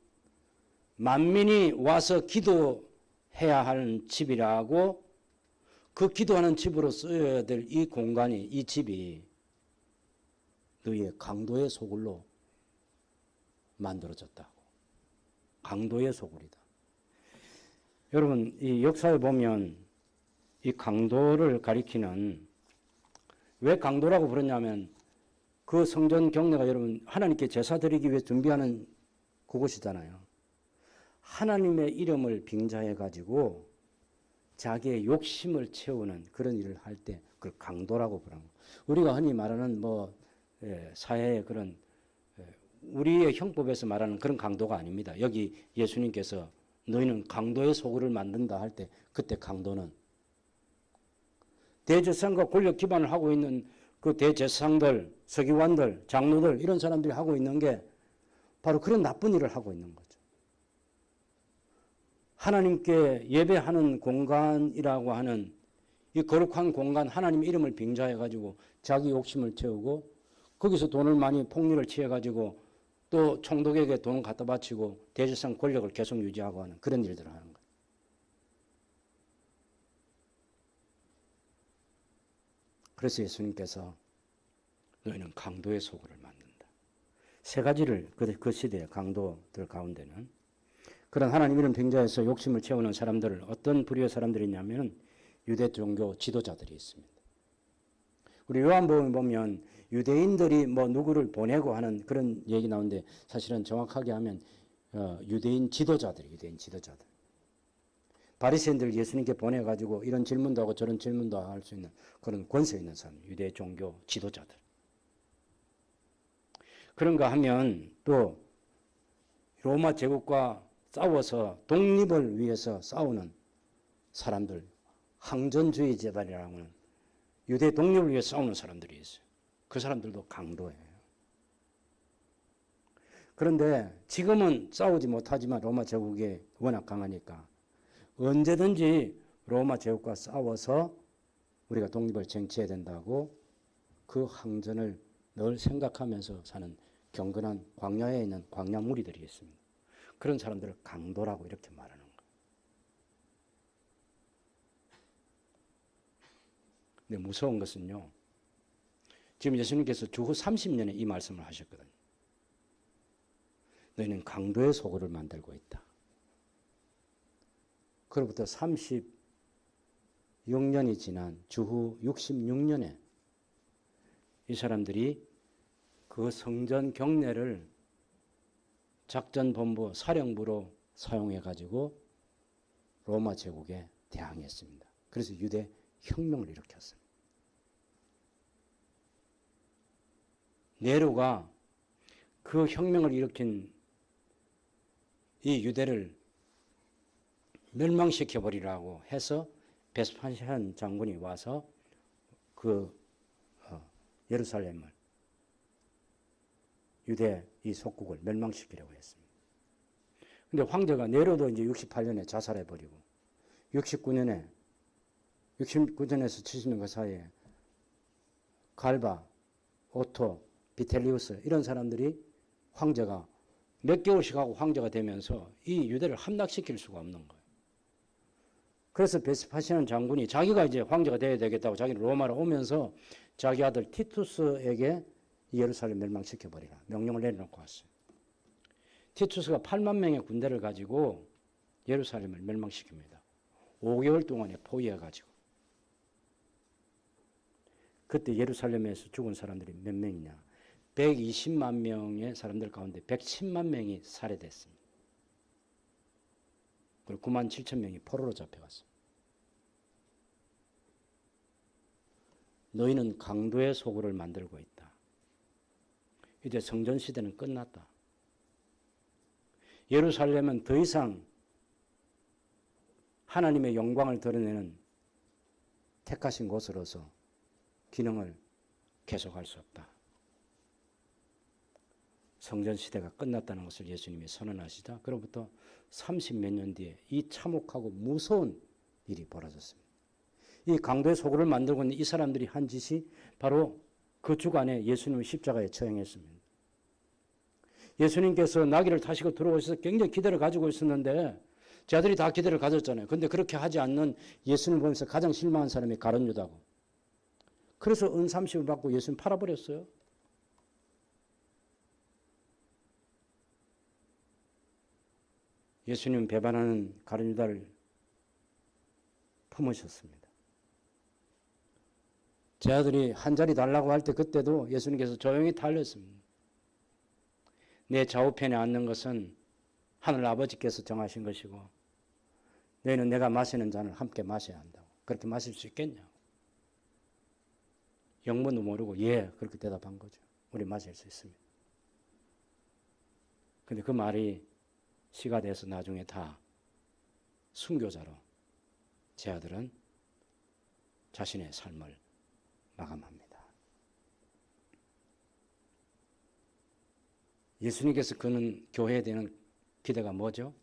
만민이 와서 기도해야 하는 집이라고 그 기도하는 집으로 쓰여야 될 이 공간이 이 집이 너희의 강도의 소굴로 만들어졌다고. 강도의 소굴이다. 여러분 이 역사에 보면 이 강도를 가리키는 왜 강도라고 부르냐면 그 성전 경내가 여러분 하나님께 제사 드리기 위해 준비하는 그곳이잖아요. 하나님의 이름을 빙자해 가지고 자기의 욕심을 채우는 그런 일을 할 때 그걸 강도라고 부르는 거예요. 우리가 흔히 말하는 사회의 그런 우리의 형법에서 말하는 그런 강도가 아닙니다. 여기 예수님께서 너희는 강도의 소굴을 만든다 할 때 그때 강도는 대제사장과 권력 기반을 하고 있는 그 대제사장들, 서기관들, 장로들 이런 사람들이 하고 있는 게 바로 그런 나쁜 일을 하고 있는 거죠. 하나님께 예배하는 공간이라고 하는 이 거룩한 공간 하나님 이름을 빙자해 가지고 자기 욕심을 채우고 거기서 돈을 많이 폭리를 취해 가지고 또 총독에게 돈을 갖다 바치고 대제사장 권력을 계속 유지하고 하는 그런 일들을 하는 거예요. 그래서 예수님께서 너희는 강도의 소굴을 만든다. 세 가지를 그 시대의 강도들 가운데는 그런 하나님 이름 빙자에서 욕심을 채우는 사람들을 어떤 부류의 사람들이 있냐면 유대 종교 지도자들이 있습니다. 우리 요한복음에 보면 유대인들이 뭐 누구를 보내고 하는 그런 얘기 나오는데 사실은 정확하게 하면 유대인 지도자들. 바리새인들 예수님께 보내가지고 이런 질문도 하고 저런 질문도 할 수 있는 그런 권세 있는 사람, 유대 종교 지도자들. 그런가 하면 또 로마 제국과 싸워서 독립을 위해서 싸우는 사람들, 항전주의자들이라고 하는 유대 독립을 위해 싸우는 사람들이 있어요. 그 사람들도 강도예요. 그런데 지금은 싸우지 못하지만 로마 제국이 워낙 강하니까 언제든지 로마 제국과 싸워서 우리가 독립을 쟁취해야 된다고 그 항전을 늘 생각하면서 사는 경건한 광야에 있는 광야 무리들이 있습니다. 그런 사람들을 강도라고 이렇게 말하는 거예요. 근데 무서운 것은요. 지금 예수님께서 주후 30년에 이 말씀을 하셨거든요. 너희는 강도의 소굴을 만들고 있다. 그로부터 36년이 지난 주후 66년에 이 사람들이 그 성전 경내를 작전본부, 사령부로 사용해가지고 로마 제국에 대항했습니다. 그래서 유대 혁명을 일으켰습니다. 네로가 그 혁명을 일으킨 이 유대를 멸망시켜버리라고 해서 베스파시안 장군이 와서 그 예루살렘을 유대 이 속국을 멸망시키려고 했습니다. 근데 황제가 네로도 이제 68년에 자살해버리고 69년에서 70년 그 사이에 갈바, 오토, 비텔리우스 이런 사람들이 황제가 몇 개월씩 하고 황제가 되면서 이 유대를 함락시킬 수가 없는 거예요. 그래서 베스파시안 장군이 자기가 이제 황제가 되어야 되겠다고 자기는 로마로 오면서 자기 아들 티투스에게 예루살렘 멸망시켜버리라 명령을 내려놓고 왔어요. 티투스가 8만 명의 군대를 가지고 예루살렘을 멸망시킵니다. 5개월 동안에 포위해가지고. 그때 예루살렘에서 죽은 사람들이 몇 명이냐. 120만 명의 사람들 가운데 110만 명이 살해됐습니다. 그리고 9만 7천 명이 포로로 잡혀갔습니다. 너희는 강도의 소굴을 만들고 있다. 이제 성전 시대는 끝났다. 예루살렘은 더 이상 하나님의 영광을 드러내는 택하신 곳으로서 기능을 계속할 수 없다. 성전 시대가 끝났다는 것을 예수님이 선언하시자 그로부터 30몇 년 뒤에 이 참혹하고 무서운 일이 벌어졌습니다. 이 강도의 소굴을 만들고 있는 이 사람들이 한 짓이 바로 그 주간에 예수님을 십자가에 처형했습니다. 예수님께서 나귀를 타시고 들어오셔서 굉장히 기대를 가지고 있었는데 자들이 다 기대를 가졌잖아요. 그런데 그렇게 하지 않는 예수님을 보면서 가장 실망한 사람이 가룟 유다고. 그래서 은 30을 받고 예수님 팔아버렸어요. 예수님 배반하는 가룟 유다를 품으셨습니다. 제 아들이 한 자리 달라고 할 때 그때도 예수님께서 조용히 달렸습니다. 내 좌우편에 앉는 것은 하늘 아버지께서 정하신 것이고 너희는 내가 마시는 잔을 함께 마셔야 한다고. 그렇게 마실 수 있겠냐고. 영문도 모르고 예 그렇게 대답한 거죠. 우리 마실 수 있습니다. 근데 그 말이 시가 돼서 나중에 다 순교자로 제 아들은 자신의 삶을 마감합니다. 예수님께서 그는 교회에 대한 기대가 뭐죠?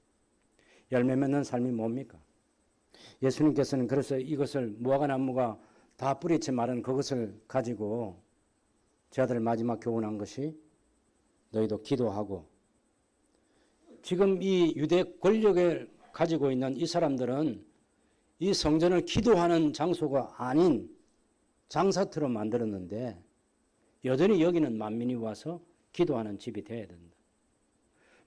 열매 맺는 삶이 뭡니까? 예수님께서는 그래서 이것을 무화과 나무가 다 뿌리채 마른 그것을 가지고 제 아들 마지막 교훈한 것이 너희도 기도하고 지금 이 유대 권력을 가지고 있는 이 사람들은 이 성전을 기도하는 장소가 아닌 장사터로 만들었는데 여전히 여기는 만민이 와서 기도하는 집이 되어야 된다.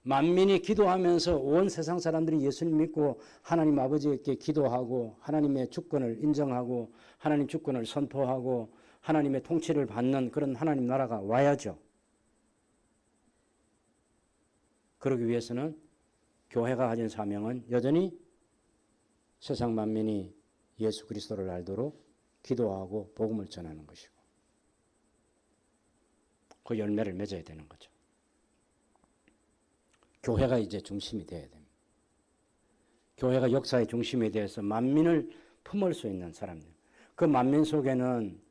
만민이 기도하면서 온 세상 사람들이 예수님 믿고 하나님 아버지께 기도하고 하나님의 주권을 인정하고 하나님 주권을 선포하고 하나님의 통치를 받는 그런 하나님 나라가 와야죠. 그러기 위해서는 교회가 가진 사명은 여전히 세상 만민이 예수 그리스도를 알도록 기도하고 복음을 전하는 것이고 그 열매를 맺어야 되는 거죠. 교회가 이제 중심이 되어야 됩니다. 교회가 역사의 중심에 대해서 만민을 품을 수 있는 사람들. 그 만민 속에는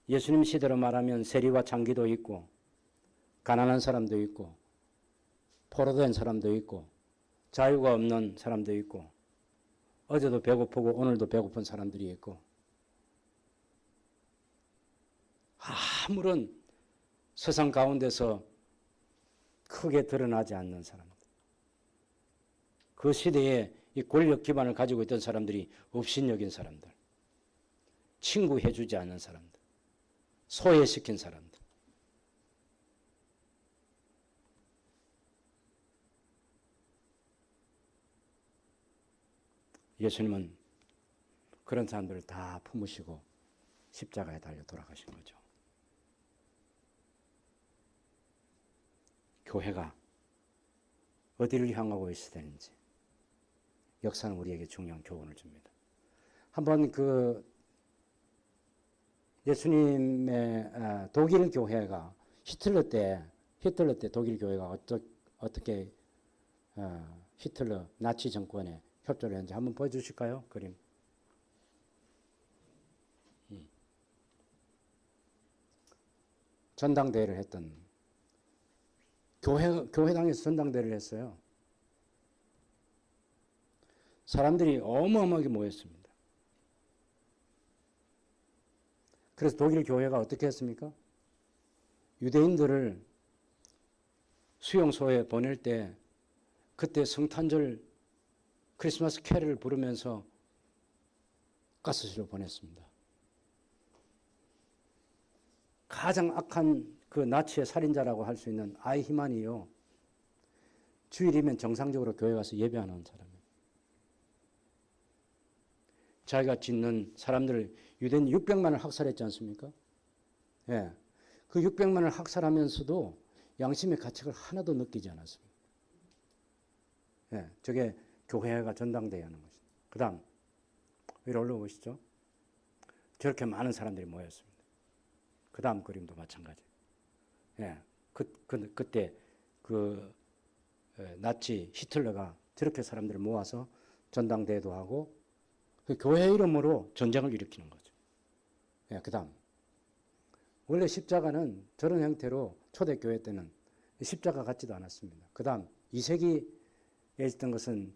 예수님 시대로 말하면 세리와 창기도 있고 가난한 사람도 있고 포로된 사람도 있고 자유가 없는 사람도 있고 어제도 배고프고 오늘도 배고픈 사람들이 있고 아무런 세상 가운데서 크게 드러나지 않는 사람들. 그 시대에 이 권력 기반을 가지고 있던 사람들이 업신여긴 사람들. 친구해주지 않는 사람들. 소외시킨 사람들. 예수님은 그런 사람들을 다 품으시고 십자가에 달려 돌아가신 거죠. 교회가 어디를 향하고 있어야 되는지 역사는 우리에게 중요한 교훈을 줍니다. 한번 그 예수님의 독일 교회가 히틀러 때 독일 교회가 어떻게 히틀러 나치 정권에 협조를 했는지 한번 보여주실까요? 그림. 전당대회를 했던 교회당에서 전당대회를 했어요. 사람들이 어마어마하게 모였습니다. 그래서 독일 교회가 어떻게 했습니까? 유대인들을 수용소에 보낼 때 그때 성탄절 크리스마스 캐럴을 부르면서 가스실로 보냈습니다. 가장 악한 그 나치의 살인자라고 할 수 있는 아이히만이요. 주일이면 정상적으로 교회 가서 예배하는 사람이에요. 자기가 짓는 사람들을 유대인 600만을 학살했지 않습니까? 예. 그 600만을 학살하면서도 양심의 가책을 하나도 느끼지 않았습니다. 예. 저게 교회가 전당대회 하는 것입니다. 그 다음 위로 올라오시죠. 저렇게 많은 사람들이 모였습니다. 그 다음 그림도 마찬가지. 예. 그때 나치 히틀러가 저렇게 사람들을 모아서 전당대회도 하고 그 교회 이름으로 전쟁을 일으키는 거죠. 예. 그 다음 원래 십자가는 저런 형태로 초대교회 때는 십자가 같지도 않았습니다. 그 다음 2세기에 있던 것은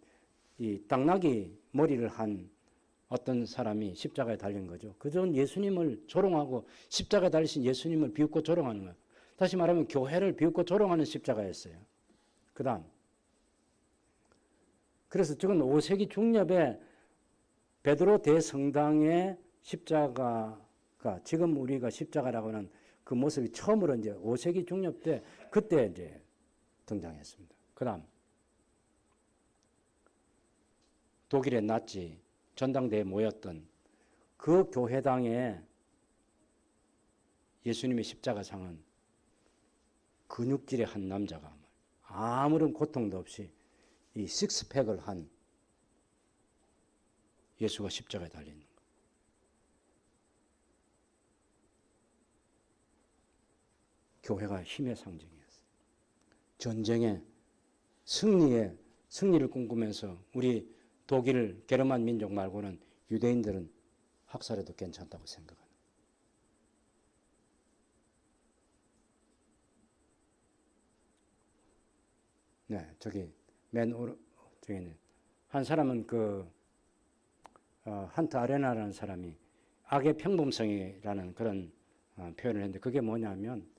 이 당나귀 머리를 한 어떤 사람이 십자가에 달린 거죠. 그전 예수님을 조롱하고 십자가에 달리신 예수님을 비웃고 조롱하는 거예요. 다시 말하면 교회를 비웃고 조롱하는 십자가였어요. 그 다음 그래서 저건 5세기 중엽에 베드로 대성당의 십자가가 지금 우리가 십자가라고 하는 그 모습이 처음으로 이제 5세기 중엽 때 그때 이제 등장했습니다. 그 다음 독일의 나치 전당대회에 모였던 그 교회당에 예수님의 십자가상은 근육질의 한 남자가 아무런 고통도 없이 이 식스팩을 한 예수가 십자가에 달려있는 것. 교회가 힘의 상징이었어요. 전쟁의 승리를 꿈꾸면서 우리 독일 게르만 민족 말고는 유대인들은 학살해도 괜찮다고 생각하는. 네, 저기 맨 오른쪽에는 한 사람은 한트 아레나라는 사람이 악의 평범성이라는 그런 표현을 했는데 그게 뭐냐면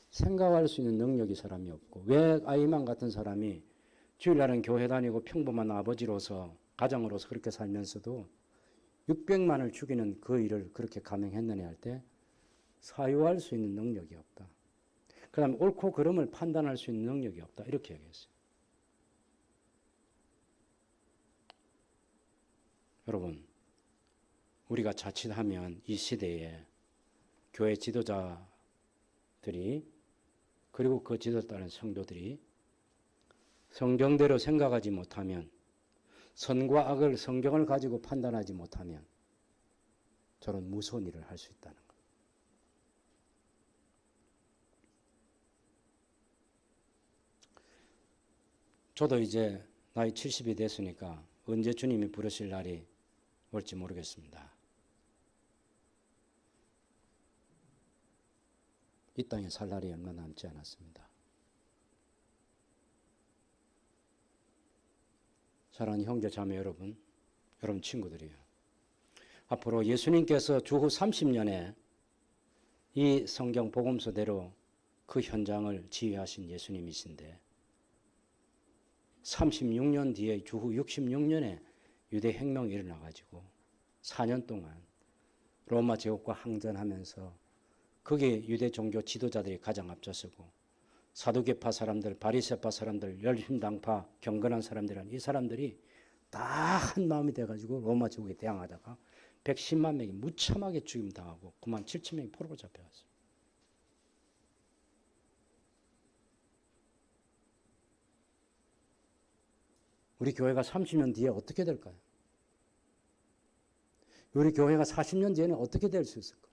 생각할 수 있는 능력이 사람이 없고 왜 아이만 같은 사람이 주일날은 교회 다니고 평범한 아버지로서 가정으로서 그렇게 살면서도 600만을 죽이는 그 일을 그렇게 감행했느냐 할 때 사유할 수 있는 능력이 없다. 그 다음에 옳고 그름을 판단할 수 있는 능력이 없다. 이렇게 얘기했어요. 여러분, 우리가 자칫하면 이 시대에 교회 지도자들이 그리고 그 지도에 따른 성도들이 성경대로 생각하지 못하면, 선과 악을 성경을 가지고 판단하지 못하면 저런 무서운 일을 할 수 있다는 것. 저도 이제 나이 70이 됐으니까 언제 주님이 부르실 날이 올지 모르겠습니다. 이 땅에 살 날이 얼마 남지 않았습니다. 사랑하는 형제 자매 여러분, 여러분 친구들이요. 앞으로 예수님께서 주후 30년에 이 성경 복음서대로 그 현장을 지휘하신 예수님이신데 36년 뒤에 주후 66년에 유대 혁명이 일어나가지고 4년 동안 로마 제국과 항전하면서 거기에 유대 종교 지도자들이 가장 앞장서고 사두개파 사람들, 바리새파 사람들, 열심당파, 경건한 사람들은 이 사람들이 다 한 마음이 돼가지고 로마 제국에 대항하다가 110만 명이 무참하게 죽임당하고 9만 7천 명이 포로로 잡혀갔어요. 우리 교회가 30년 뒤에 어떻게 될까요? 우리 교회가 40년 뒤에는 어떻게 될 수 있을까?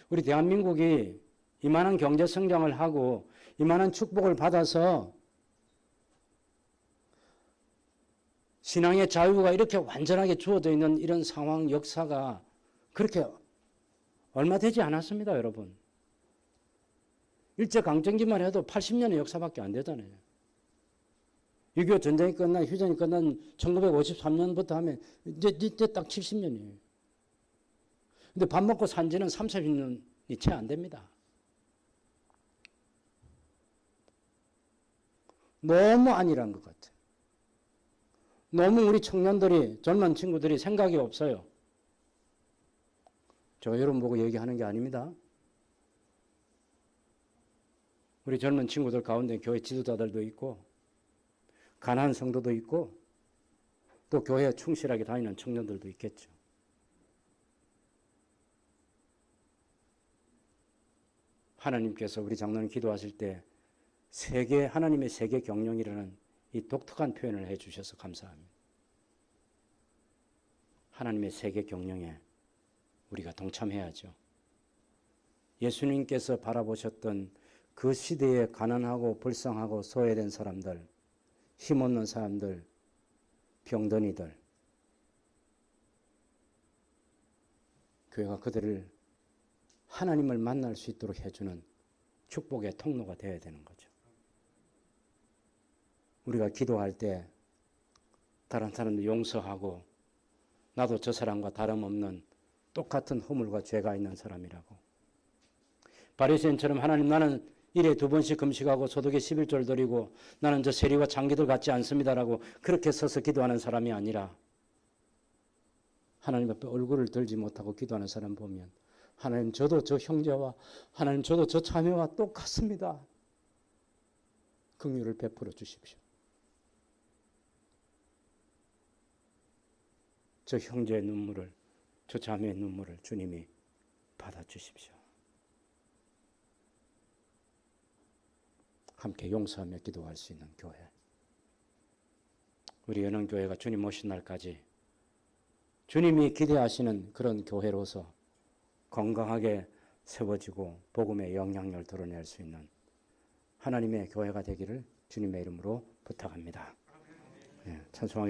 우리 대한민국이 이만한 경제 성장을 하고 이만한 축복을 받아서 신앙의 자유가 이렇게 완전하게 주어져 있는 이런 상황, 역사가 그렇게 얼마 되지 않았습니다, 여러분. 일제강점기만 해도 80년의 역사밖에 안 되잖아요. 6.25 전쟁이 끝난, 휴전이 끝난 1953년부터 하면 이제 딱 70년이에요. 근데 밥 먹고 산 지는 30년이 채 안 됩니다. 너무 안일한 것 같아요. 너무 우리 청년들이, 젊은 친구들이 생각이 없어요. 제가 여러분 보고 얘기하는 게 아닙니다. 우리 젊은 친구들 가운데 교회 지도자들도 있고 가난한 성도도 있고 또 교회에 충실하게 다니는 청년들도 있겠죠. 하나님께서 우리 장로님 기도하실 때 하나님의 세계 경영이라는 이 독특한 표현을 해주셔서 감사합니다. 하나님의 세계 경영에 우리가 동참해야죠. 예수님께서 바라보셨던 그 시대에 가난하고 불쌍하고 소외된 사람들, 힘없는 사람들, 병든이들, 교회가 그들을 하나님을 만날 수 있도록 해주는 축복의 통로가 되어야 되는 거죠. 우리가 기도할 때 다른 사람들 용서하고 나도 저 사람과 다름없는 똑같은 허물과 죄가 있는 사람이라고. 바리새인처럼 하나님 나는 일에 2번씩 금식하고 소득에 11조를 드리고 나는 저 세리와 장기들 같지 않습니다라고 그렇게 서서 기도하는 사람이 아니라 하나님 앞에 얼굴을 들지 못하고 기도하는 사람 보면 하나님 저도 저 형제와 하나님 저도 저 자매와 똑같습니다. 긍휼을 베풀어 주십시오. 저 형제의 눈물을, 저 자매의 눈물을 주님이 받아주십시오. 함께 용서하며 기도할 수 있는 교회. 우리 연흥교회가 주님 오신 날까지 주님이 기대하시는 그런 교회로서 건강하게 세워지고 복음의 영향력을 드러낼 수 있는 하나님의 교회가 되기를 주님의 이름으로 부탁합니다. 네, 찬송하겠습니다.